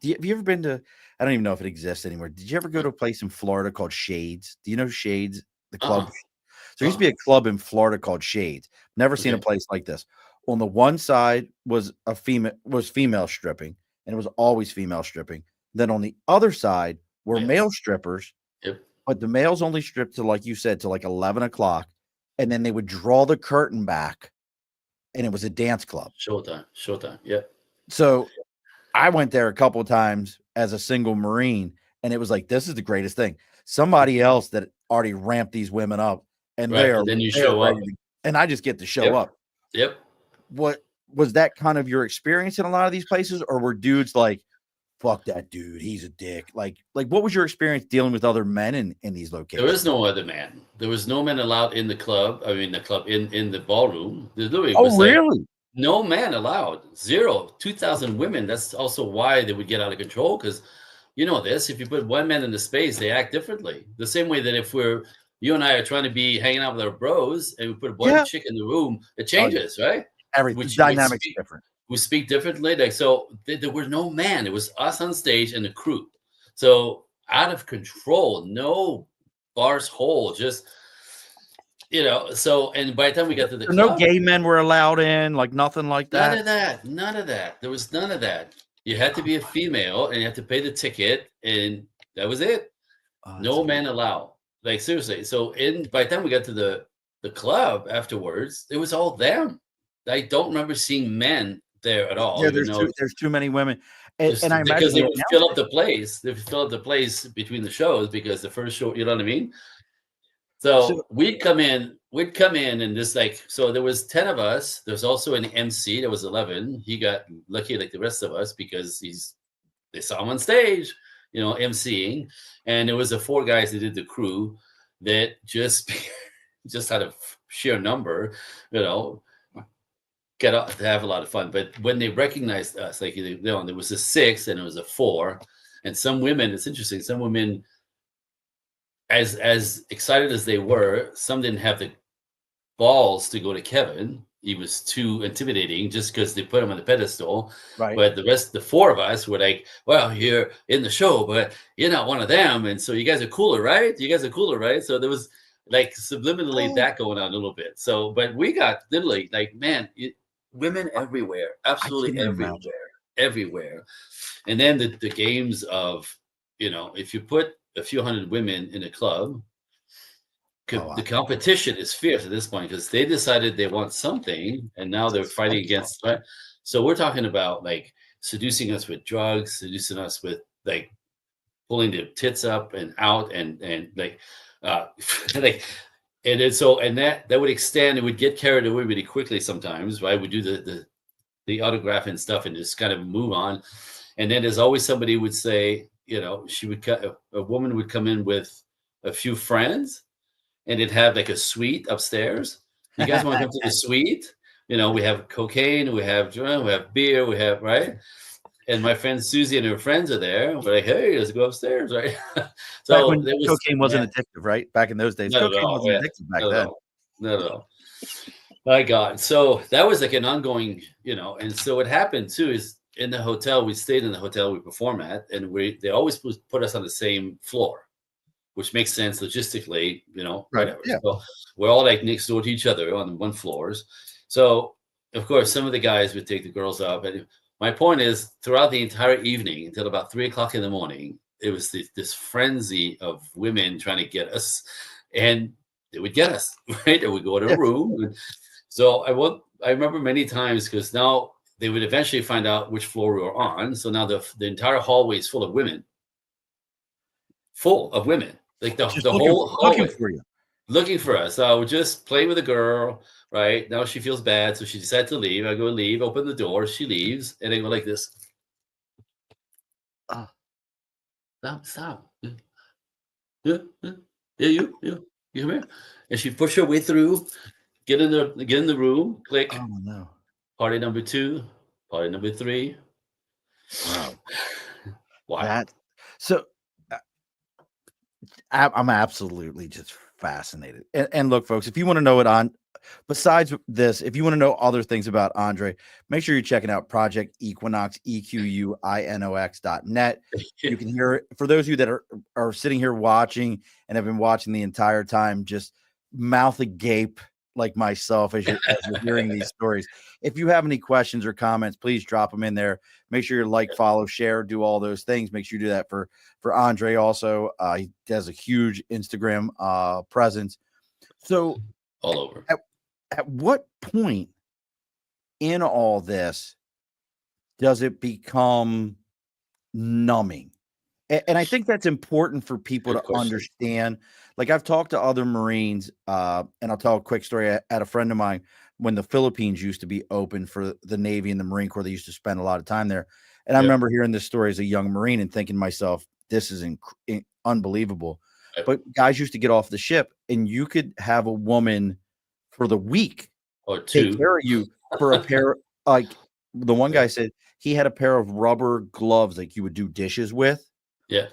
have you ever been to, I don't even know if it exists anymore. Did you ever go Uh, to a place in Florida called Shades? Do you know Shades, the club? uh-uh. So there used to Uh-uh. be a club in Florida called Shades. Never seen a Okay. place like this. On the one side was female stripping, and it was always female stripping. Then on the other side were male Yes. strippers, Yep. but the males only stripped to, like you said, to like 11 o'clock, and then they would draw the curtain back, and it was a dance club. Showtime. Showtime. Yep. So I went there a couple of times as a single Marine, and it was like, this is the greatest thing. Somebody else that already ramped these women up, and Right. And then you they are show up. ready to, and I just get to show Yep. up. Yep. What was that kind of your experience in a lot of these places, or were dudes like, fuck that dude, he's a dick? Like what was your experience dealing with other men in these There is locations? no other man. There was no man allowed in the club. I mean, the club in the ballroom. There literally Oh, was like really? no man allowed. Zero. 2,000 women. That's also why they would get out of control. Because you know this. If you put one man in the space, they act differently. The same way that if you and I are trying to be hanging out with our bros, and we put one Yeah. chick in the room, it Oh, yeah. changes, right? Everything, Which dynamics different. we speak differently. Like so, there was no man. It was us on stage and the crew. So out of control. No bars hole. Just So and by the time we got to the So no club, gay men were allowed in, like nothing like none that. of that. None of that. There was none of that. You had to be a female and you had to pay the ticket, and that was it. Oh, that's No man allowed. Like seriously. So by the time we got to the club afterwards, it was all them. I don't remember seeing men there at all, yeah. even though There's too many women, and I just imagine because they the would fill up the place. They would fill up the place between the shows because the first show, you know what I mean? so So we'd come in and just like so there was 10 of us. There's also an MC that was 11. He got lucky like the rest of us because they saw him on stage, MCing. And there was the four guys that did the crew that just just had a sheer number, you know, get out to have a lot of fun. But when they recognized us, like there was a six and it was a four. And some women, it's interesting, some women as excited as they were, some didn't have the balls to go to Kevin. He was too intimidating just because they put him on the pedestal. right. But the four of us were like, well, you're in the show, but you're not one of them. And so you guys are cooler, right? You guys are cooler, right? So there was like subliminally Oh, that going on a little bit. So, but we got literally like, man, women everywhere, I absolutely can't even imagine. everywhere. And then the games of, if you put a few hundred women in a club, Oh, the competition is fierce at this point because they decided they want something and now it's a they're fighting sex club. against, right? So we're talking about like seducing us with drugs, seducing us with like pulling their tits up and out and like like and then so and that would extend. It would get carried away really quickly sometimes, right? We do the autograph and stuff and just kind of move on. And then there's always somebody would say, she would a woman would come in with a few friends and it'd have like a suite upstairs. You guys want to come to the suite? We have cocaine, we have joint, we have beer, we have, right? And my friend Susie and her friends are there. We're like, hey, let's go upstairs, right? Back So when it was, cocaine man, wasn't addictive, right? Back in those days, not at cocaine all. wasn't Yeah, addictive back not at then. all. Not at all. My God. So that was like an ongoing, and so what happened too is in the hotel, we stayed in the hotel we perform at, and they always put us on the same floor, which makes sense logistically, Right. whatever. Yeah. So we're all like next door to each other on one floors. So of course, some of the guys would take the girls up. And my point is, throughout the entire evening until about 3 o'clock in the morning, it was this frenzy of women trying to get us, and they would get us, right? And we go to a Yeah. room. And so I remember many times, because now they would eventually find out which floor we were on. So now the entire hallway is full of women, like the Just whole looking hallway for you. looking for us. So I would just play with a girl, right? Now she feels bad, so she decided to leave. I go leave, open the door, she leaves, and I go like this. Ah, stop. Yeah, you come here. And she pushed her way through, get in the room, click. Oh no. Party number 2, party number 3. Wow. Why? That so I'm absolutely just fascinated. And look, folks, if you want to know what besides this, if you want to know other things about Andre, make sure you're checking out Project Equinox, EQUINOX.net. You can hear it. For those of you that are sitting here watching and have been watching the entire time, just mouth agape like myself as you're hearing these stories. If you have any questions or comments, please drop them in there. Make sure you like, follow, share, do all those things. Make sure you do that for Andre also. He has a huge Instagram presence. So all over. At what point in all this does it become numbing? And I think that's important for people Good to question. understand. Like, I've talked to other Marines, and I'll tell a quick story. I had a friend of mine when the Philippines used to be open for the Navy and the Marine Corps. They used to spend a lot of time there. And I remember hearing this story as a young Marine and thinking to myself, this is unbelievable. But guys used to get off the ship, and you could have a woman for the week Or take 2. care of you for a pair. Like the one guy said, he had a pair of rubber gloves like you would do dishes with. Yeah.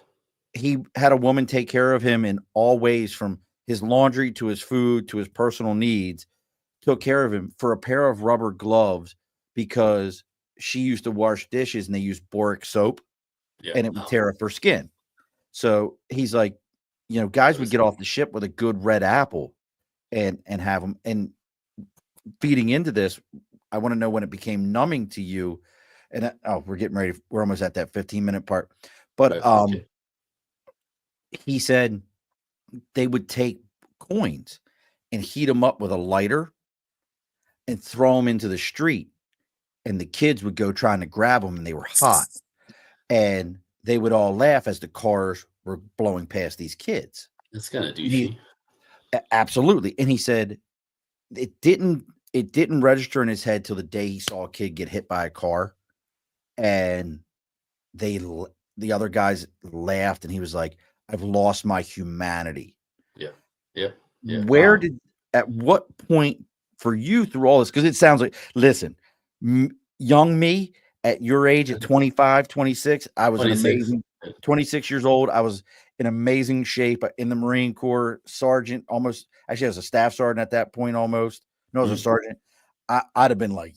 He had a woman take care of him in all ways, from his laundry to his food to his personal needs, took care of him for a pair of rubber gloves because she used to wash dishes and they used boric soap and it would tear up her skin. So he's like, guys would get off the ship with a good red apple and have them. And feeding into this, I want to know when it became numbing to you. And we're getting ready. We're almost at that 15-minute part. But he said they would take coins and heat them up with a lighter and throw them into the street. And the kids would go trying to grab them, and they were hot. And they would all laugh as the cars were blowing past these kids. That's kind of douchey. Absolutely. And he said it didn't register in his head till the day he saw a kid get hit by a car, and the other guys laughed, and he was like, I've lost my humanity. Yeah. At what point for you through all this? Because it sounds like, listen, young me at your age, at 25, 26, I was 26. An amazing 26 years old. I was in amazing shape in the Marine Corps, sergeant, almost. Actually, I was a staff sergeant at that point almost. No, I was a sergeant. I'd have been like,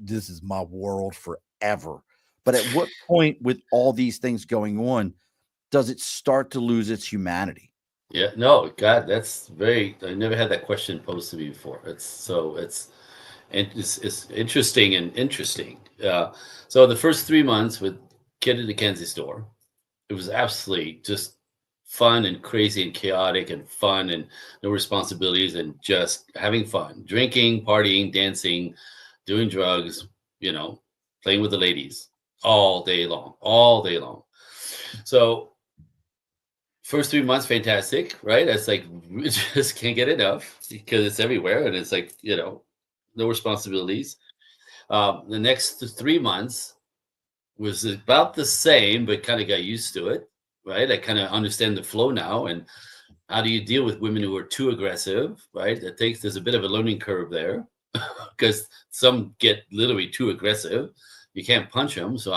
this is my world forever. But at what point, with all these things going on, does it start to lose its humanity? Yeah, no, God, that's I never had that question posed to me before. It's interesting and interesting. So the first 3 months with Kid at the Kenzie store, it was absolutely just fun and crazy and chaotic and fun and no responsibilities and just having fun, drinking, partying, dancing, doing drugs, playing with the ladies all day long. So first 3 months, fantastic, right? It's like, we just can't get enough because it's everywhere. And it's like, no responsibilities. The next 3 months was about the same, but kind of got used to it, right? I kind of understand the flow now. And how do you deal with women who are too aggressive, right? There's a bit of a learning curve there because some get literally too aggressive. You can't punch them. So,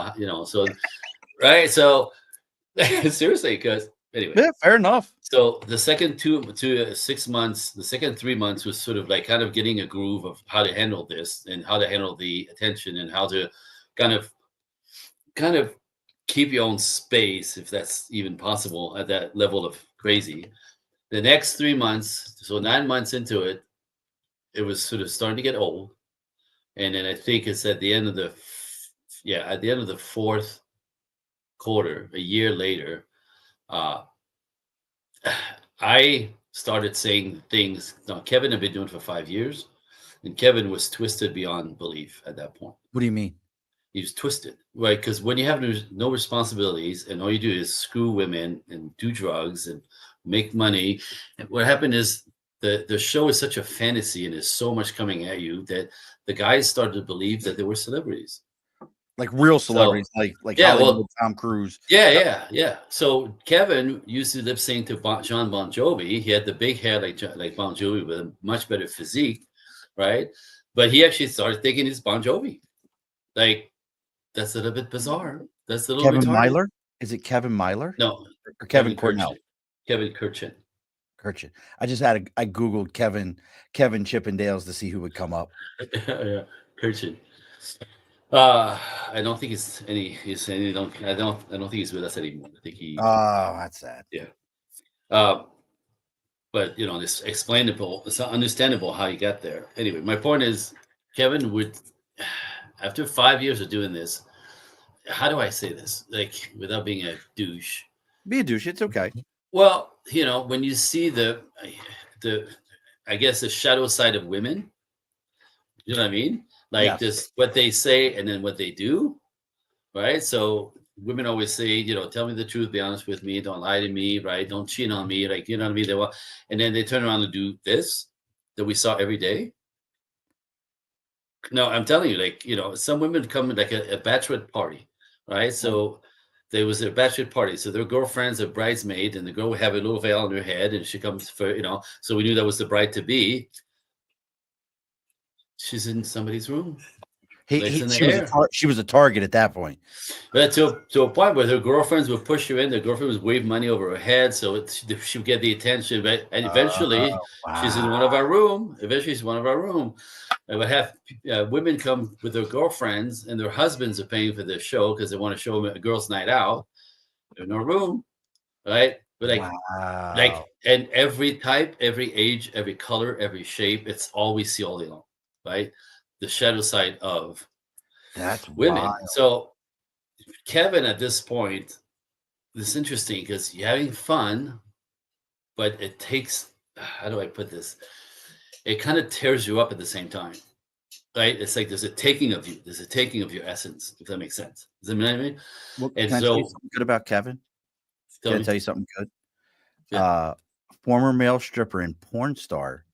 right. So seriously, because anyway. Yeah, fair enough. So the second 6 months, the second 3 months was sort of like kind of getting a groove of how to handle this and how to handle the attention and how to kind of keep your own space, if that's even possible at that level of crazy. The next 3 months, so 9 months into it, it was sort of starting to get old. And then I think it's at the end of the fourth quarter, a year later, uh, I started saying things. Now, Kevin had been doing it for 5 years, and Kevin was twisted beyond belief at that point. What do you mean? He was twisted, right? Because when you have no responsibilities and all you do is screw women and do drugs and make money, and what happened is the show is such a fantasy and there's so much coming at you that the guys started to believe that they were celebrities. Like real So celebrities, like yeah, Hollywood, well, Tom Cruise. yeah. So Kevin used to lip sync to John Bon Jovi. He had the big hair like Bon Jovi with a much better physique, right? But he actually started thinking he's Bon Jovi. Like, that's a little bit bizarre. That's a little Kevin retarded. Myler? Is it Kevin Myler? No, Or Kevin Cornell? Kevin Kirchen. Kirchen. I Googled Kevin Chip and Dale's to see who would come up. Yeah, Kirchen. I don't think I don't think he's with us anymore. I think he. Oh, that's sad. Yeah. But it's explainable. It's understandable how you got there. Anyway, my point is, Kevin would, after 5 years of doing this, how do I say this? Like, without being a douche. Be a douche. It's okay. Well, when you see I guess the shadow side of women, you know what I mean? Like Yes. this, what they say and then what they do, right? So women always say, tell me the truth, be honest with me, don't lie to me, right? Don't cheat on me, like, you know what I mean? And then they turn around and do this that we saw every day. No, I'm telling you, like, some women come like a bachelorette party, right? So there was a bachelorette party. So their girlfriend's a bridesmaid, and the girl would have a little veil on her head, and she comes for, so we knew that was the bride to be. She's in somebody's room. She was a target at that point. But to a point where her girlfriends would push her in, the girlfriend would wave money over her head, so she would get the attention. But and eventually, she's in one of our room. Eventually, she's in one of our room. I would have women come with their girlfriends, and their husbands are paying for the show because they want to show them a girls' night out. They're in our room, right? But and every type, every age, every color, every shape, it's all we see all day long, right? The shadow side of women. Wild. So Kevin, at this point, it's interesting because you're having fun, but it takes, how do I put this? It kind of tears you up at the same time, right? It's like there's a taking of you. There's a taking of your essence, if that makes sense. Does that mean what I mean? Well, can I tell you something good about Kevin? Can I tell you something good? Yeah. Former male stripper and porn star.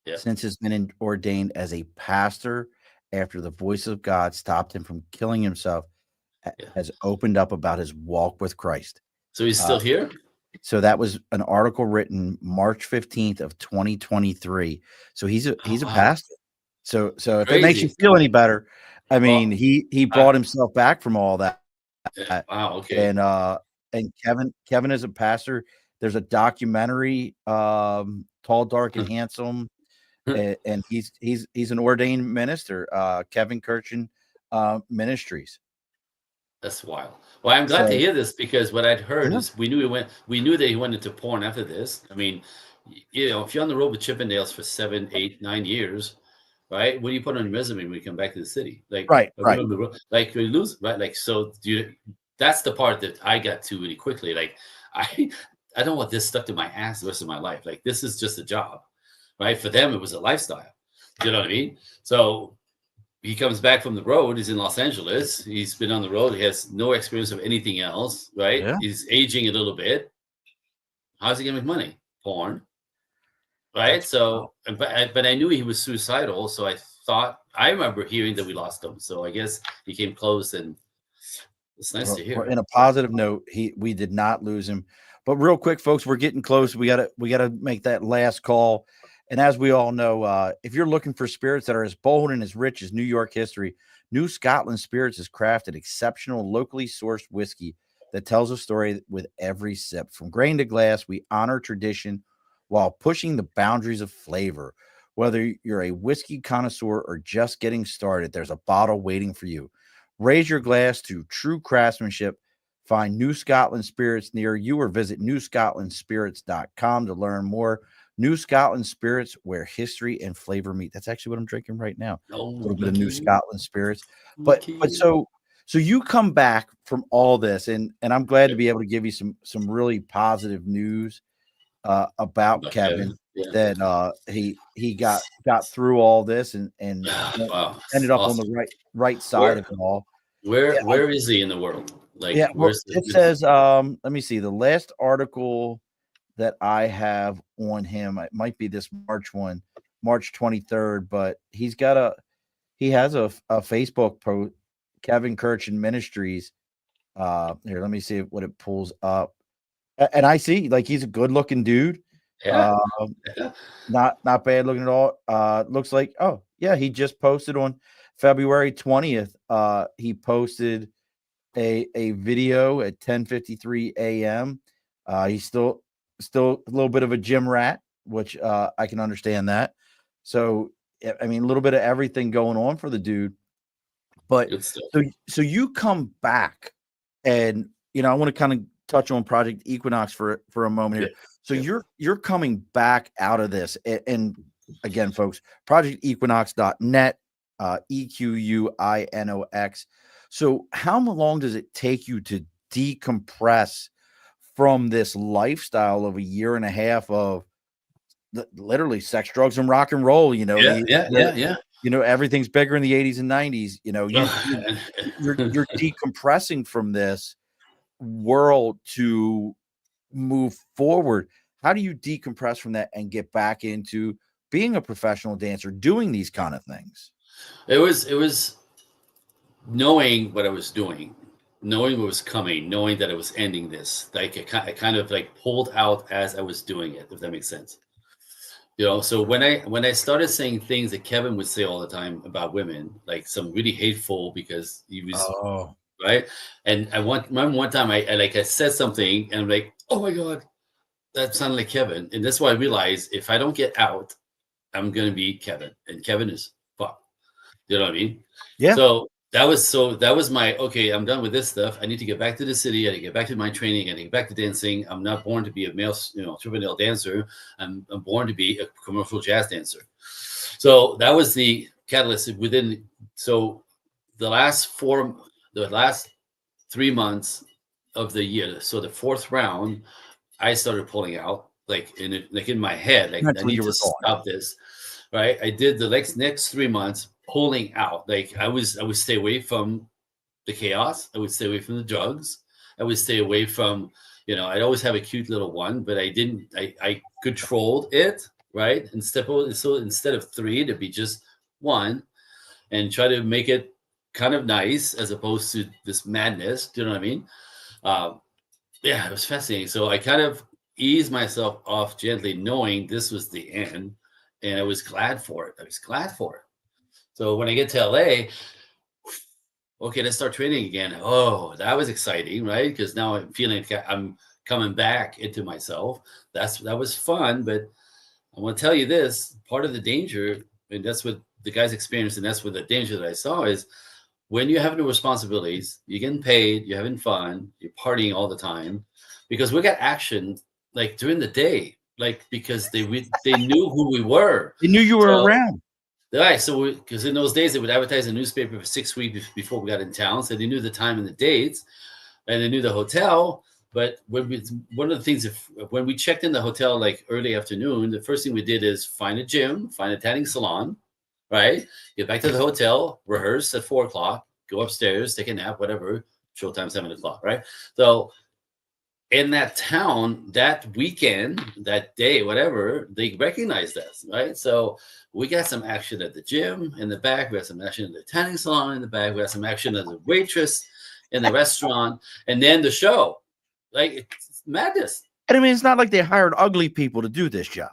Yeah. Since has been ordained as a pastor after the voice of God stopped him from killing himself, has opened up about his walk with Christ. So he's still here? So that was an article written March 15th of 2023. So he's a pastor. So if it makes you feel any better, I mean, he brought himself back from all that. Wow, okay. And Kevin is a pastor. There's a documentary, Tall, Dark, and Handsome. And he's an ordained minister, Kevin Kirchen Ministries. That's wild. Well, I'm glad to hear this because what I'd heard is we knew that he went into porn after this. I mean, if you're on the road with Chip and Dale's for 7, 8, 9 years, right? What do you put on your resume when you come back to the city? Like, right. Like you lose, right? Like, so that's the part that I got to really quickly. Like, I don't want this stuck to my ass the rest of my life. Like, this is just a job. Right? For them, it was a lifestyle. You know what I mean? So he comes back from the road. He's in Los Angeles. He's been on the road. He has no experience of anything else, right? Yeah. He's aging a little bit. How's he going to make money? Porn. Right? So, but I knew he was suicidal. So I remember hearing that we lost him. So I guess he came close, and it's nice to hear. In a positive note, we did not lose him. But real quick, folks, we're getting close. We gotta make that last call. And as we all know, if you're looking for spirits that are as bold and as rich as New York history, New Scotland Spirits has crafted exceptional, locally sourced whiskey that tells a story with every sip. From grain to glass, we honor tradition while pushing the boundaries of flavor. Whether you're a whiskey connoisseur or just getting started, there's a bottle waiting for you. Raise your glass to true craftsmanship. Find New Scotland Spirits near you or visit newscotlandspirits.com to learn more. New Scotland Spirits, where history and flavor meet. That's actually what I'm drinking right now. Oh, A little bit of look New at you. Scotland Spirits. Look But at you. so you come back from all this, and I'm glad to be able to give you some really positive news about Kevin, Yeah. that he got through all this and Wow. ended up on Awesome. the right side of it all. Where is he in the world? Like, Yeah, well, where's it says, let me see. The last article that I have on him, it might be this March one, March 23rd, but he has a Facebook post, Kevin Kirchen Ministries. Here, let me see what it pulls up. And I see, like, he's a good looking dude. yeah. Not bad looking at all. Looks like, oh yeah, he just posted on February 20th. He posted a video at 10:53 a.m. He's still a little bit of a gym rat, which I can understand that. So I mean, a little bit of everything going on for the dude. But Good stuff. so you come back, and I want to kind of touch on Project Equinox for a moment here. So you're coming back out of this, and again, folks, projectequinox.net, EQUINOX. So how long does it take you to decompress from this lifestyle of a year and a half of literally sex, drugs, and rock and roll? Everything's bigger in the 80s and 90s. You're decompressing from this world to move forward. How do you decompress from that and get back into being a professional dancer, doing these kind of things? It was knowing what I was doing, knowing what was coming, knowing that it was ending this. Like I kind of like pulled out as I was doing it, if that makes sense. So when I started saying things that Kevin would say all the time about women, like some really hateful, because he was right. And remember one time I said something and I'm like, oh my God, that sounded like Kevin. And that's why I realized if I don't get out, I'm gonna be Kevin. And Kevin is fucked. You know what I mean? Yeah. So that was my, okay, I'm done with this stuff. I need to get back to the city. I need to get back to my training. I need to get back to dancing. I'm not born to be a male, Chip and Dale dancer. I'm born to be a commercial jazz dancer. So that was the catalyst within. So the last 3 months of the year, so the fourth round, I started pulling out, like in my head, like I need to stop this. Right. I did the next 3 months pulling out. Like I would stay away from the chaos. I would stay away from the drugs. I would stay away from, I'd always have a cute little one, but I controlled it. Right. So instead of 3 to be just 1, and try to make it kind of nice as opposed to this madness. Do you know what I mean? Yeah, it was fascinating. So I kind of eased myself off gently, knowing this was the end. And I was glad for it. So when I get to LA, okay, let's start training again. Oh, that was exciting, right? Because now I'm feeling like I'm coming back into myself. That was fun. But I want to tell you this, part of the danger, and that's what the guys experienced, and that's what the danger that I saw is when you have no responsibilities, you're getting paid, you're having fun, you're partying all the time, because we got action like during the day. Like, because they knew who we were. They knew you were around. Right. So, because in those days, they would advertise in the newspaper for 6 weeks before we got in town. So they knew the time and the dates, and they knew the hotel. But one of the things, when we checked in the hotel like early afternoon, the first thing we did is find a gym, find a tanning salon, right? Get back to the hotel, rehearse at 4:00, go upstairs, take a nap, whatever. Showtime 7:00, right? So in that town, that weekend, that day, whatever, they recognized us, right? So we got some action at the gym in the back. We had some action in the tanning salon in the back. We had some action as a waitress in the restaurant, and then the show. Like, it's madness. And I mean, it's not like they hired ugly people to do this job.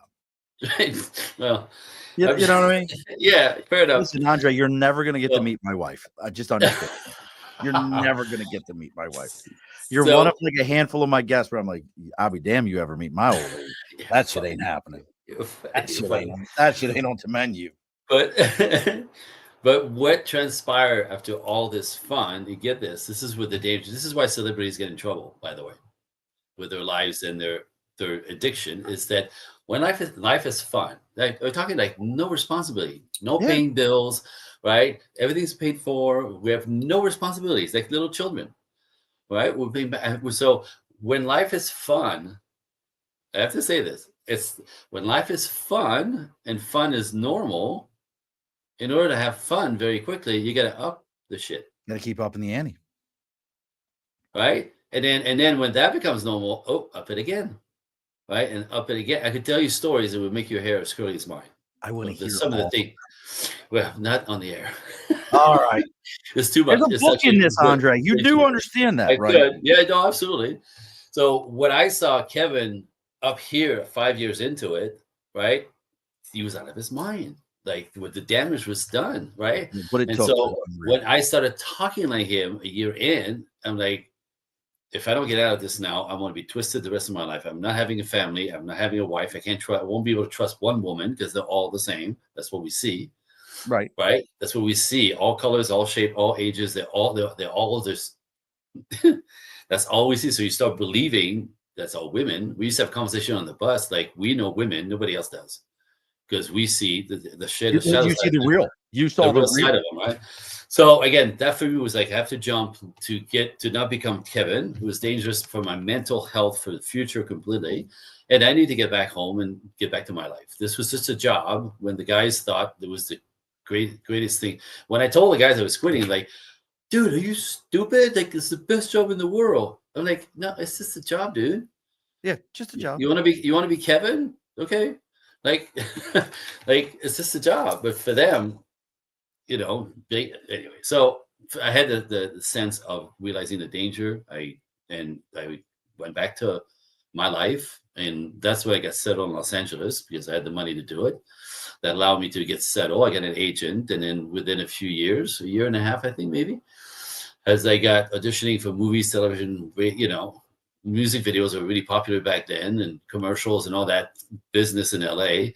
Well, you know what I mean? Yeah, fair enough. Listen, Andre, you're never going to get to meet my wife. I just understand. You're never going to get to meet my wife. You're one of like a handful of my guests where I'm like, I'll be damned you ever meet my old lady. That shit ain't happening. That shit ain't on the menu. But But what transpired after all this fun? You get this. This is where the danger. This is why celebrities get in trouble, by the way, with their lives and their addiction. Is that when life is fun? Like we're talking like no responsibility, no Yeah. paying bills, right? Everything's paid for. We have no responsibilities, like little children, right? We're being so when life is fun. I have to say this. It's when life is fun and fun is normal. In order to have fun very quickly, you got to up the shit, Got to keep up in the ante. right? And then when that becomes normal, oh, up it again, right? And up it again. I could tell you stories that would make your hair as curly as mine. I want to Of the, hear some of the all. things. Well, not on the air. All right. It's too There's much. a It's book in actually this, good. Andre. You do understand that, I right? could. Yeah, no, absolutely. So when I saw Kevin up here 5 years into it, right? He was out of his mind. Like what the damage was done, right? What it And took. so when I started talking like him a year in, I'm like, if I don't get out of this now, I'm going to be twisted the rest of my life. I'm not having a family. I'm not having a wife. I can't trust. I won't be able to trust one woman because they're all the same. That's what we see, Right. right? That's what we see. All colors, all shape, all ages. They're all there's. That's all we see. So you start believing that's all women. We used to have conversation on the bus, like we know women, nobody else does, because we see the shadow You see side, the real. You saw the the real side real. of them, right? So again, that for me was like I have to jump to get to not become Kevin, who was dangerous for my mental health for the future completely. And I need to get back home and get back to my life. This was just a job when the guys thought it was the greatest thing. When I told the guys I was quitting, like, dude, are you stupid? Like, it's the best job in the world. I'm like, no, it's just a job, dude. Yeah, just a job. You want to be Kevin? Okay. Like, like it's just a job. But for them, they anyway. So I had the sense of realizing the danger. I went back to my life, and that's why I got settled in Los Angeles because I had the money to do it. That allowed me to get settled. I got an agent, and then within a few years, a year and a half, I think maybe, as I got auditioning for movies, television, music videos were really popular back then, and commercials and all that business in LA.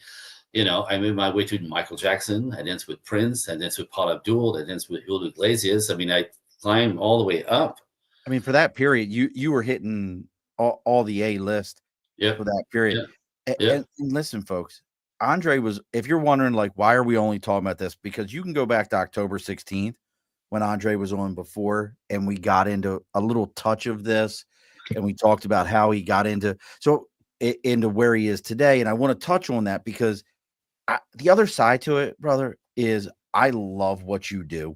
I made my way to Michael Jackson. I danced with Prince. I danced with Paula Abdul. I danced with Julio Iglesias. I mean, I climbed all the way up. I mean, for that period, you were hitting all the A list Yeah. for that period. Yeah. Yeah. And listen, folks, Andre was, if you're wondering, like, why are we only talking about this? Because you can go back to October 16th when Andre was on before, and we got into a little touch of this, and we talked about how he got into where he is today. And I want to touch on that because the other side to it, brother, is I love what you do.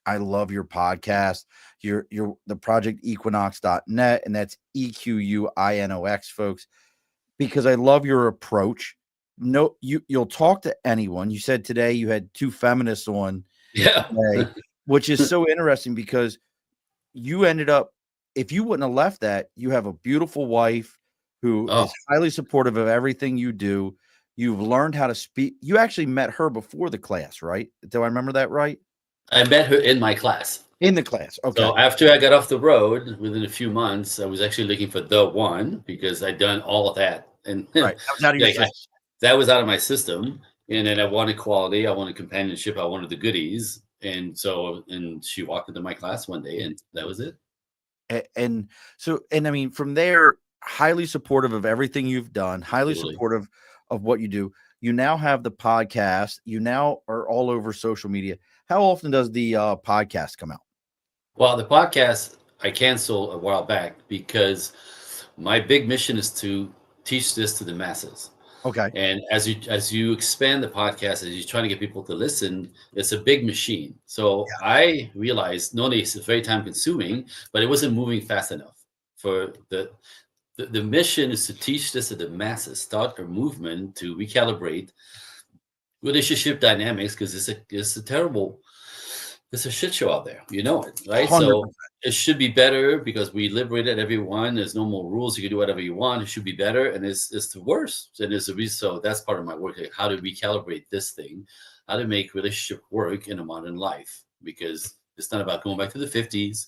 I love your podcast. You're the project equinox.net, and that's EQUINOX, folks, because I love your approach. No, you'll talk to anyone. You said today you had two feminists on today, which is so interesting because you ended up, if you wouldn't have left that, you have a beautiful wife who is highly supportive of everything you do. You've learned how to speak. You actually met her before the class, right? Do I remember that right? I met her in my class. In the class. Okay. So after I got off the road, within a few months, I was actually looking for the one because I'd done all of that. And right. That was out of your system. That was out of my system. And then I wanted quality. I wanted companionship. I wanted the goodies. And she walked into my class one day, and that was it. And I mean, from there, highly supportive of everything you've done, highly supportive of what you do. You now have the podcast. You now are all over social media. How often does the podcast come out? Well, the podcast I canceled a while back because my big mission is to teach this to the masses. Okay. And as you expand the podcast, as you're trying to get people to listen, it's a big machine. So I realized not only it's very time consuming, but it wasn't moving fast enough. For the mission is to teach this to the masses, start a movement to recalibrate relationship dynamics, because it's a shit show out there. You know it, right? 100%. So it should be better because we liberated everyone. There's no more rules. You can do whatever you want. It should be better. And it's the worst. And there's a reason. So that's part of my work. Like how to recalibrate this thing, how to make relationship work in a modern life, because it's not about going back to the 50s.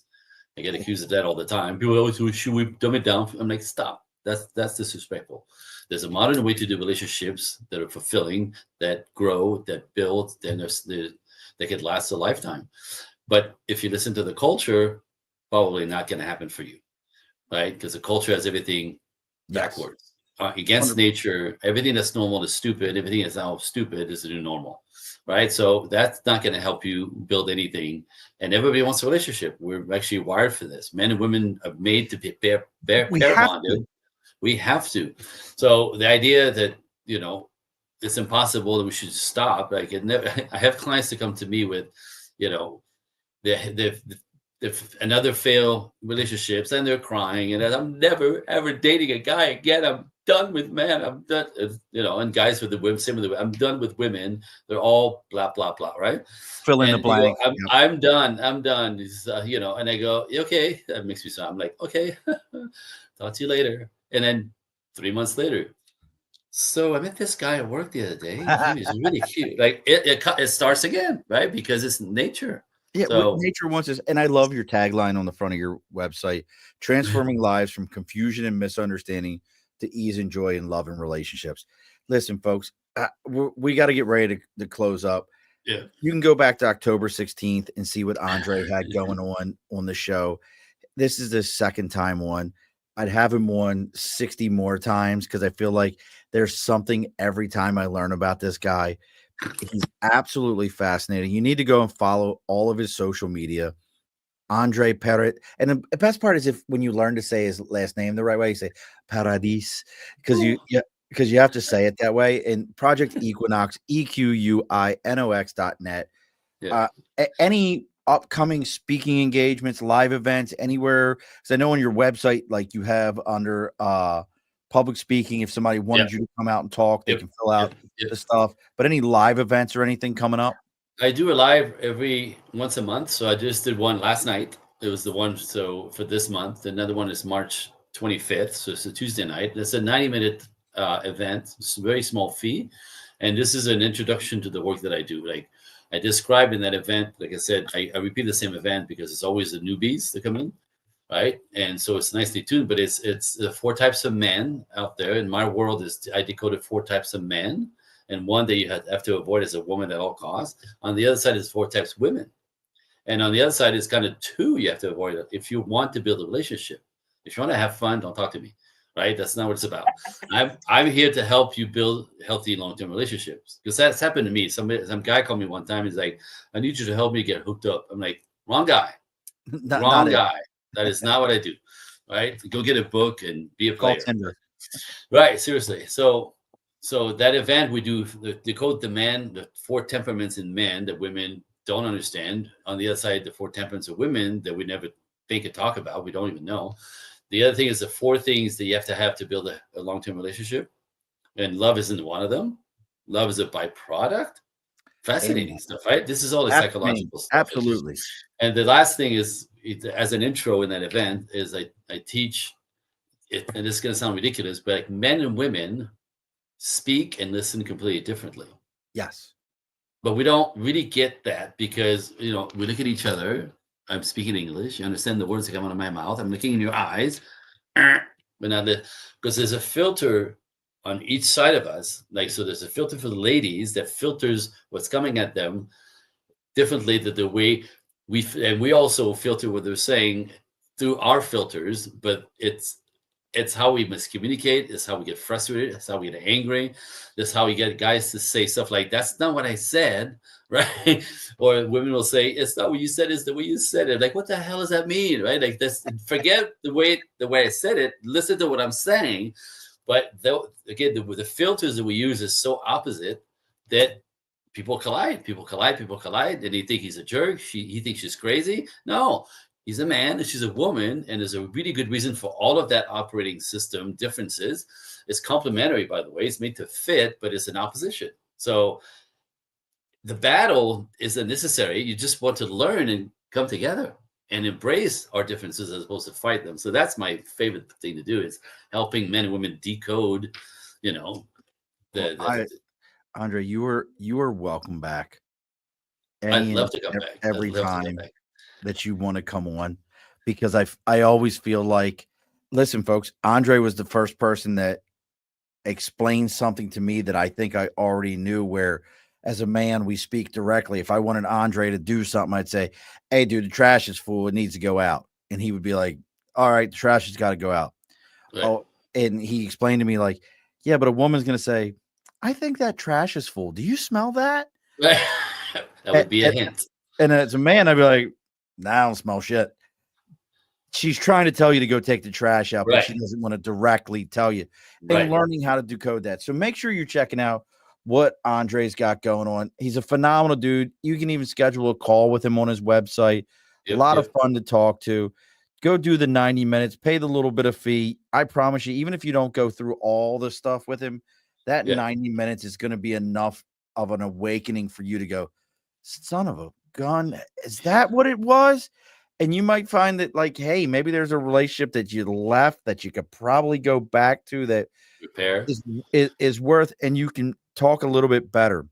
I get accused of that all the time. People always say, should we dumb it down? I'm like, stop. That's disrespectful. There's a modern way to do relationships that are fulfilling, that grow, that build. Then that could last a lifetime. But if you listen to the culture, probably not going to happen for you, right? Because the culture has everything backwards, against 100%. nature. Everything that's normal is stupid. Everything that's now stupid is the new normal, right? So that's not going to help you build anything. And everybody wants a relationship. We're actually wired for this. Men and women are made to be pair We have to. bonded. We have to. So the idea that, it's impossible that we should stop. Like I have clients that come to me with, they've another failed relationships, and they're crying, and I'm never ever dating a guy again. I'm done with men. I'm done. And guys with the women, same with the I'm done with women. They're all blah blah blah, right? Fill in the And they go, blank. I'm done. I'm done. And I go, okay, that makes me sound. I'm like, okay, talk to you later. And then 3 months later, so I met this guy at work the other day. He was really cute. Like it starts again, right? Because it's nature. Yeah, So nature wants us, and I love your tagline on the front of your website: transforming lives from confusion and misunderstanding to ease and joy in love and relationships. Listen, folks, we got to get ready to close up. yeah, You can go back to October 16th and see what Andre had going on the show. This is the second time on. I'd have him on 60 more times because I feel like there's something every time I learn about this guy. He's absolutely fascinating. You need to go and follow all of his social media. Andre Paradis. And the best part is when you learn to say his last name the right way, you say Paradis because you have to say it that way. And Project Equinox, EQUINOX.net. yeah. Any upcoming speaking engagements, live events, anywhere? Because I know on your website, like you have under public speaking, if somebody wanted you to come out and talk, they can fill out the stuff. But any live events or anything coming up? I do a live every once a month. So I just did one last night. It was the one for this month. Another one is March 25th. So it's a Tuesday night. It's a 90-minute event. It's a very small fee. And this is an introduction to the work that I do. Like I described in that event, like I said, I repeat the same event because it's always the newbies that come in. Right. And so it's nicely tuned, but it's the 4 types of men out there. In my world I decoded 4 types of men. And one that you have to avoid is a woman at all costs. On the other side is 4 types of women. And on the other side is kind of 2 you have to avoid if you want to build a relationship. If you want to have fun, don't talk to me. Right? That's not what it's about. I'm here to help you build healthy long-term relationships. Because that's happened to me. Some guy called me one time. He's like, I need you to help me get hooked up. I'm like, wrong guy. Wrong guy. That is not what I do. Right? Go get a book and be a player. Right. Seriously. So that event we do decode the man, the 4 temperaments in men that women don't understand. On the other side, the 4 temperaments of women that we never think and talk about. We don't even know. The other thing is the 4 things that you have to build a long-term relationship. And love isn't one of them. Love is a byproduct. Fascinating stuff, right? This is all the psychological stuff. Absolutely. And the last thing is, as an intro in that event, is I teach it, and this is going to sound ridiculous, but like men and women speak and listen completely differently. Yes. But we don't really get that because, we look at each other. I'm speaking English. You understand the words that come out of my mouth. I'm looking in your eyes. But not because there's a filter on each side of us. Like, so there's a filter for the ladies that filters what's coming at them differently than the way we also filter what they're saying through our filters, but it's how we miscommunicate. It's how we get frustrated. It's how we get angry. That's how we get guys to say stuff like, that's not what I said, right? Or women will say, it's not what you said, it's the way you said it. Like, what the hell does that mean, right? Like, forget the way I said it. Listen to what I'm saying. But again, the filters that we use is so opposite that people collide, and they think he's a jerk. He thinks she's crazy. No, he's a man and she's a woman, and there's a really good reason for all of that operating system differences. It's complementary, by the way. It's made to fit, but it's an opposition. So the battle isn't necessary. You just want to learn and come together and embrace our differences as opposed to fight them. So that's my favorite thing to do, is helping men and women decode, Andre, you are welcome back. I'd love to come back every time that you want to come on, because I always feel like, listen, folks, Andre was the first person that explained something to me that I think I already knew, where as a man, we speak directly. If I wanted Andre to do something, I'd say, "Hey, dude, the trash is full. It needs to go out." And he would be like, "All right, the trash has got to go out." Right. Oh, and he explained to me like, "Yeah, but a woman's going to say, I think that trash is full. Do you smell that?" Right. That would be a hint. And as a man, I'd be like, "Nah, I don't smell shit." She's trying to tell you to go take the trash out, but Right. she doesn't want to directly tell you. Right. And learning how to decode that. So make sure you're checking out what Andre's got going on. He's a phenomenal dude. You can even schedule a call with him on his website. Yep, A lot yep. of fun to talk to. Go do the 90 minutes, pay the little bit of fee. I promise you, even if you don't go through all the stuff with him, that Yeah. 90 minutes is going to be enough of an awakening for you to go, son of a gun. Is that what it was? And you might find that, like, hey, maybe there's a relationship that you left that you could probably go back to that Repair. is worth, and you can talk a little bit better.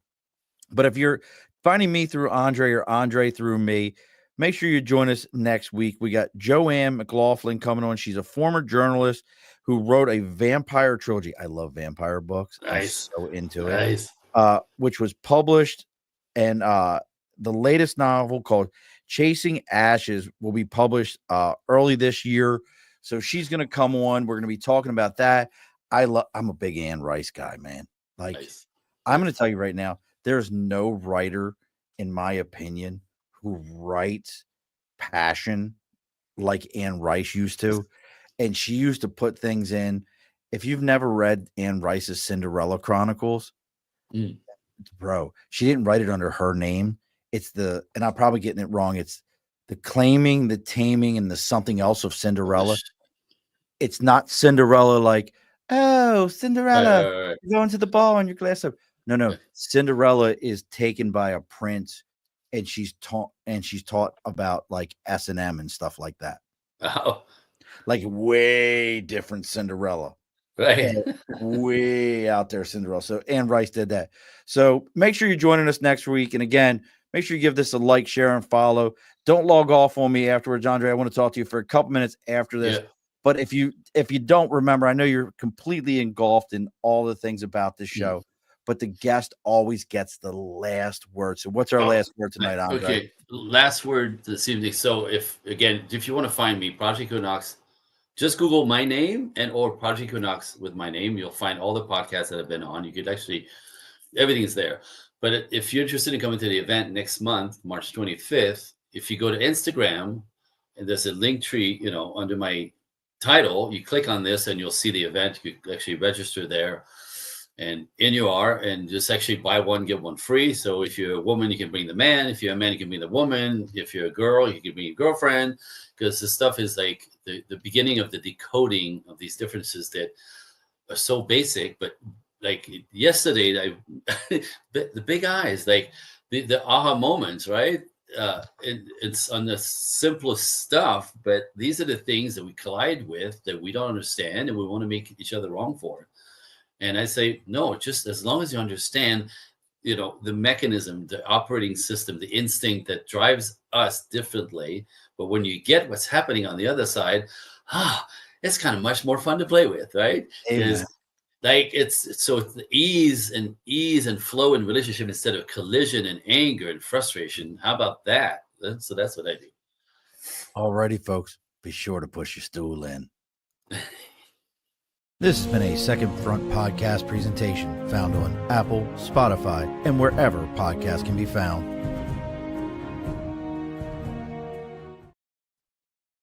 But if you're finding me through Andre or Andre through me, make sure you join us next week. We got Joanne McLaughlin coming on. She's a former journalist who wrote a vampire trilogy. I love vampire books. Nice. I'm so into it. Nice. Which was published, and the latest novel called Chasing Ashes will be published early this year. So she's going to come on. We're going to be talking about that. I'm a big Anne Rice guy, man. Like, Nice. I'm going to tell you right now, there's no writer, in my opinion, who writes passion like Anne Rice used to. And she used to put things in. If you've never read Anne Rice's Cinderella Chronicles, bro, she didn't write it under her name. And I'm probably getting it wrong. It's the claiming, the taming, and the something else of Cinderella. It's not Cinderella like, oh, Cinderella, Right. you're going to the ball on your glass of. No. Cinderella is taken by a prince, and she's taught about like S&M and stuff like that. Oh. Like way different Cinderella. Right. Way out there Cinderella. So Anne Rice did that. So make sure you're joining us next week. And again, make sure you give this a like, share, and follow. Don't log off on me afterwards, Andre. I want to talk to you for a couple minutes after this. Yeah. But if you don't remember, I know you're completely engulfed in all the things about this show, but the guest always gets the last word. So what's our last word tonight, Andre? Okay, last word this evening. So if you want to find me, Project Equinox, just Google my name or Project Equinox with my name. You'll find all the podcasts that I've been on. You could actually, everything's there. But if you're interested in coming to the event next month, March 25th, if you go to Instagram and there's a link tree, under my title, you click on this and you'll see the event. You can actually register there, and in you are, and just actually buy one, get one free. So if you're a woman, you can bring the man. If you're a man, you can bring the woman. If you're a girl, you can bring your girlfriend, because this stuff is like the beginning of the decoding of these differences that are so basic. But like yesterday, the big eyes, like the aha moments, right? It's on the simplest stuff, but these are the things that we collide with that we don't understand, and we want to make each other wrong for. And I say, no, just as long as you understand, the mechanism, the operating system, the instinct that drives us differently. But when you get what's happening on the other side, it's kind of much more fun to play with, right? Because it's the ease and flow in relationship instead of collision and anger and frustration. How about that? So that's what I do. Alrighty, folks, be sure to push your stool in. This has been a Second Front podcast presentation found on Apple, Spotify, and wherever podcasts can be found.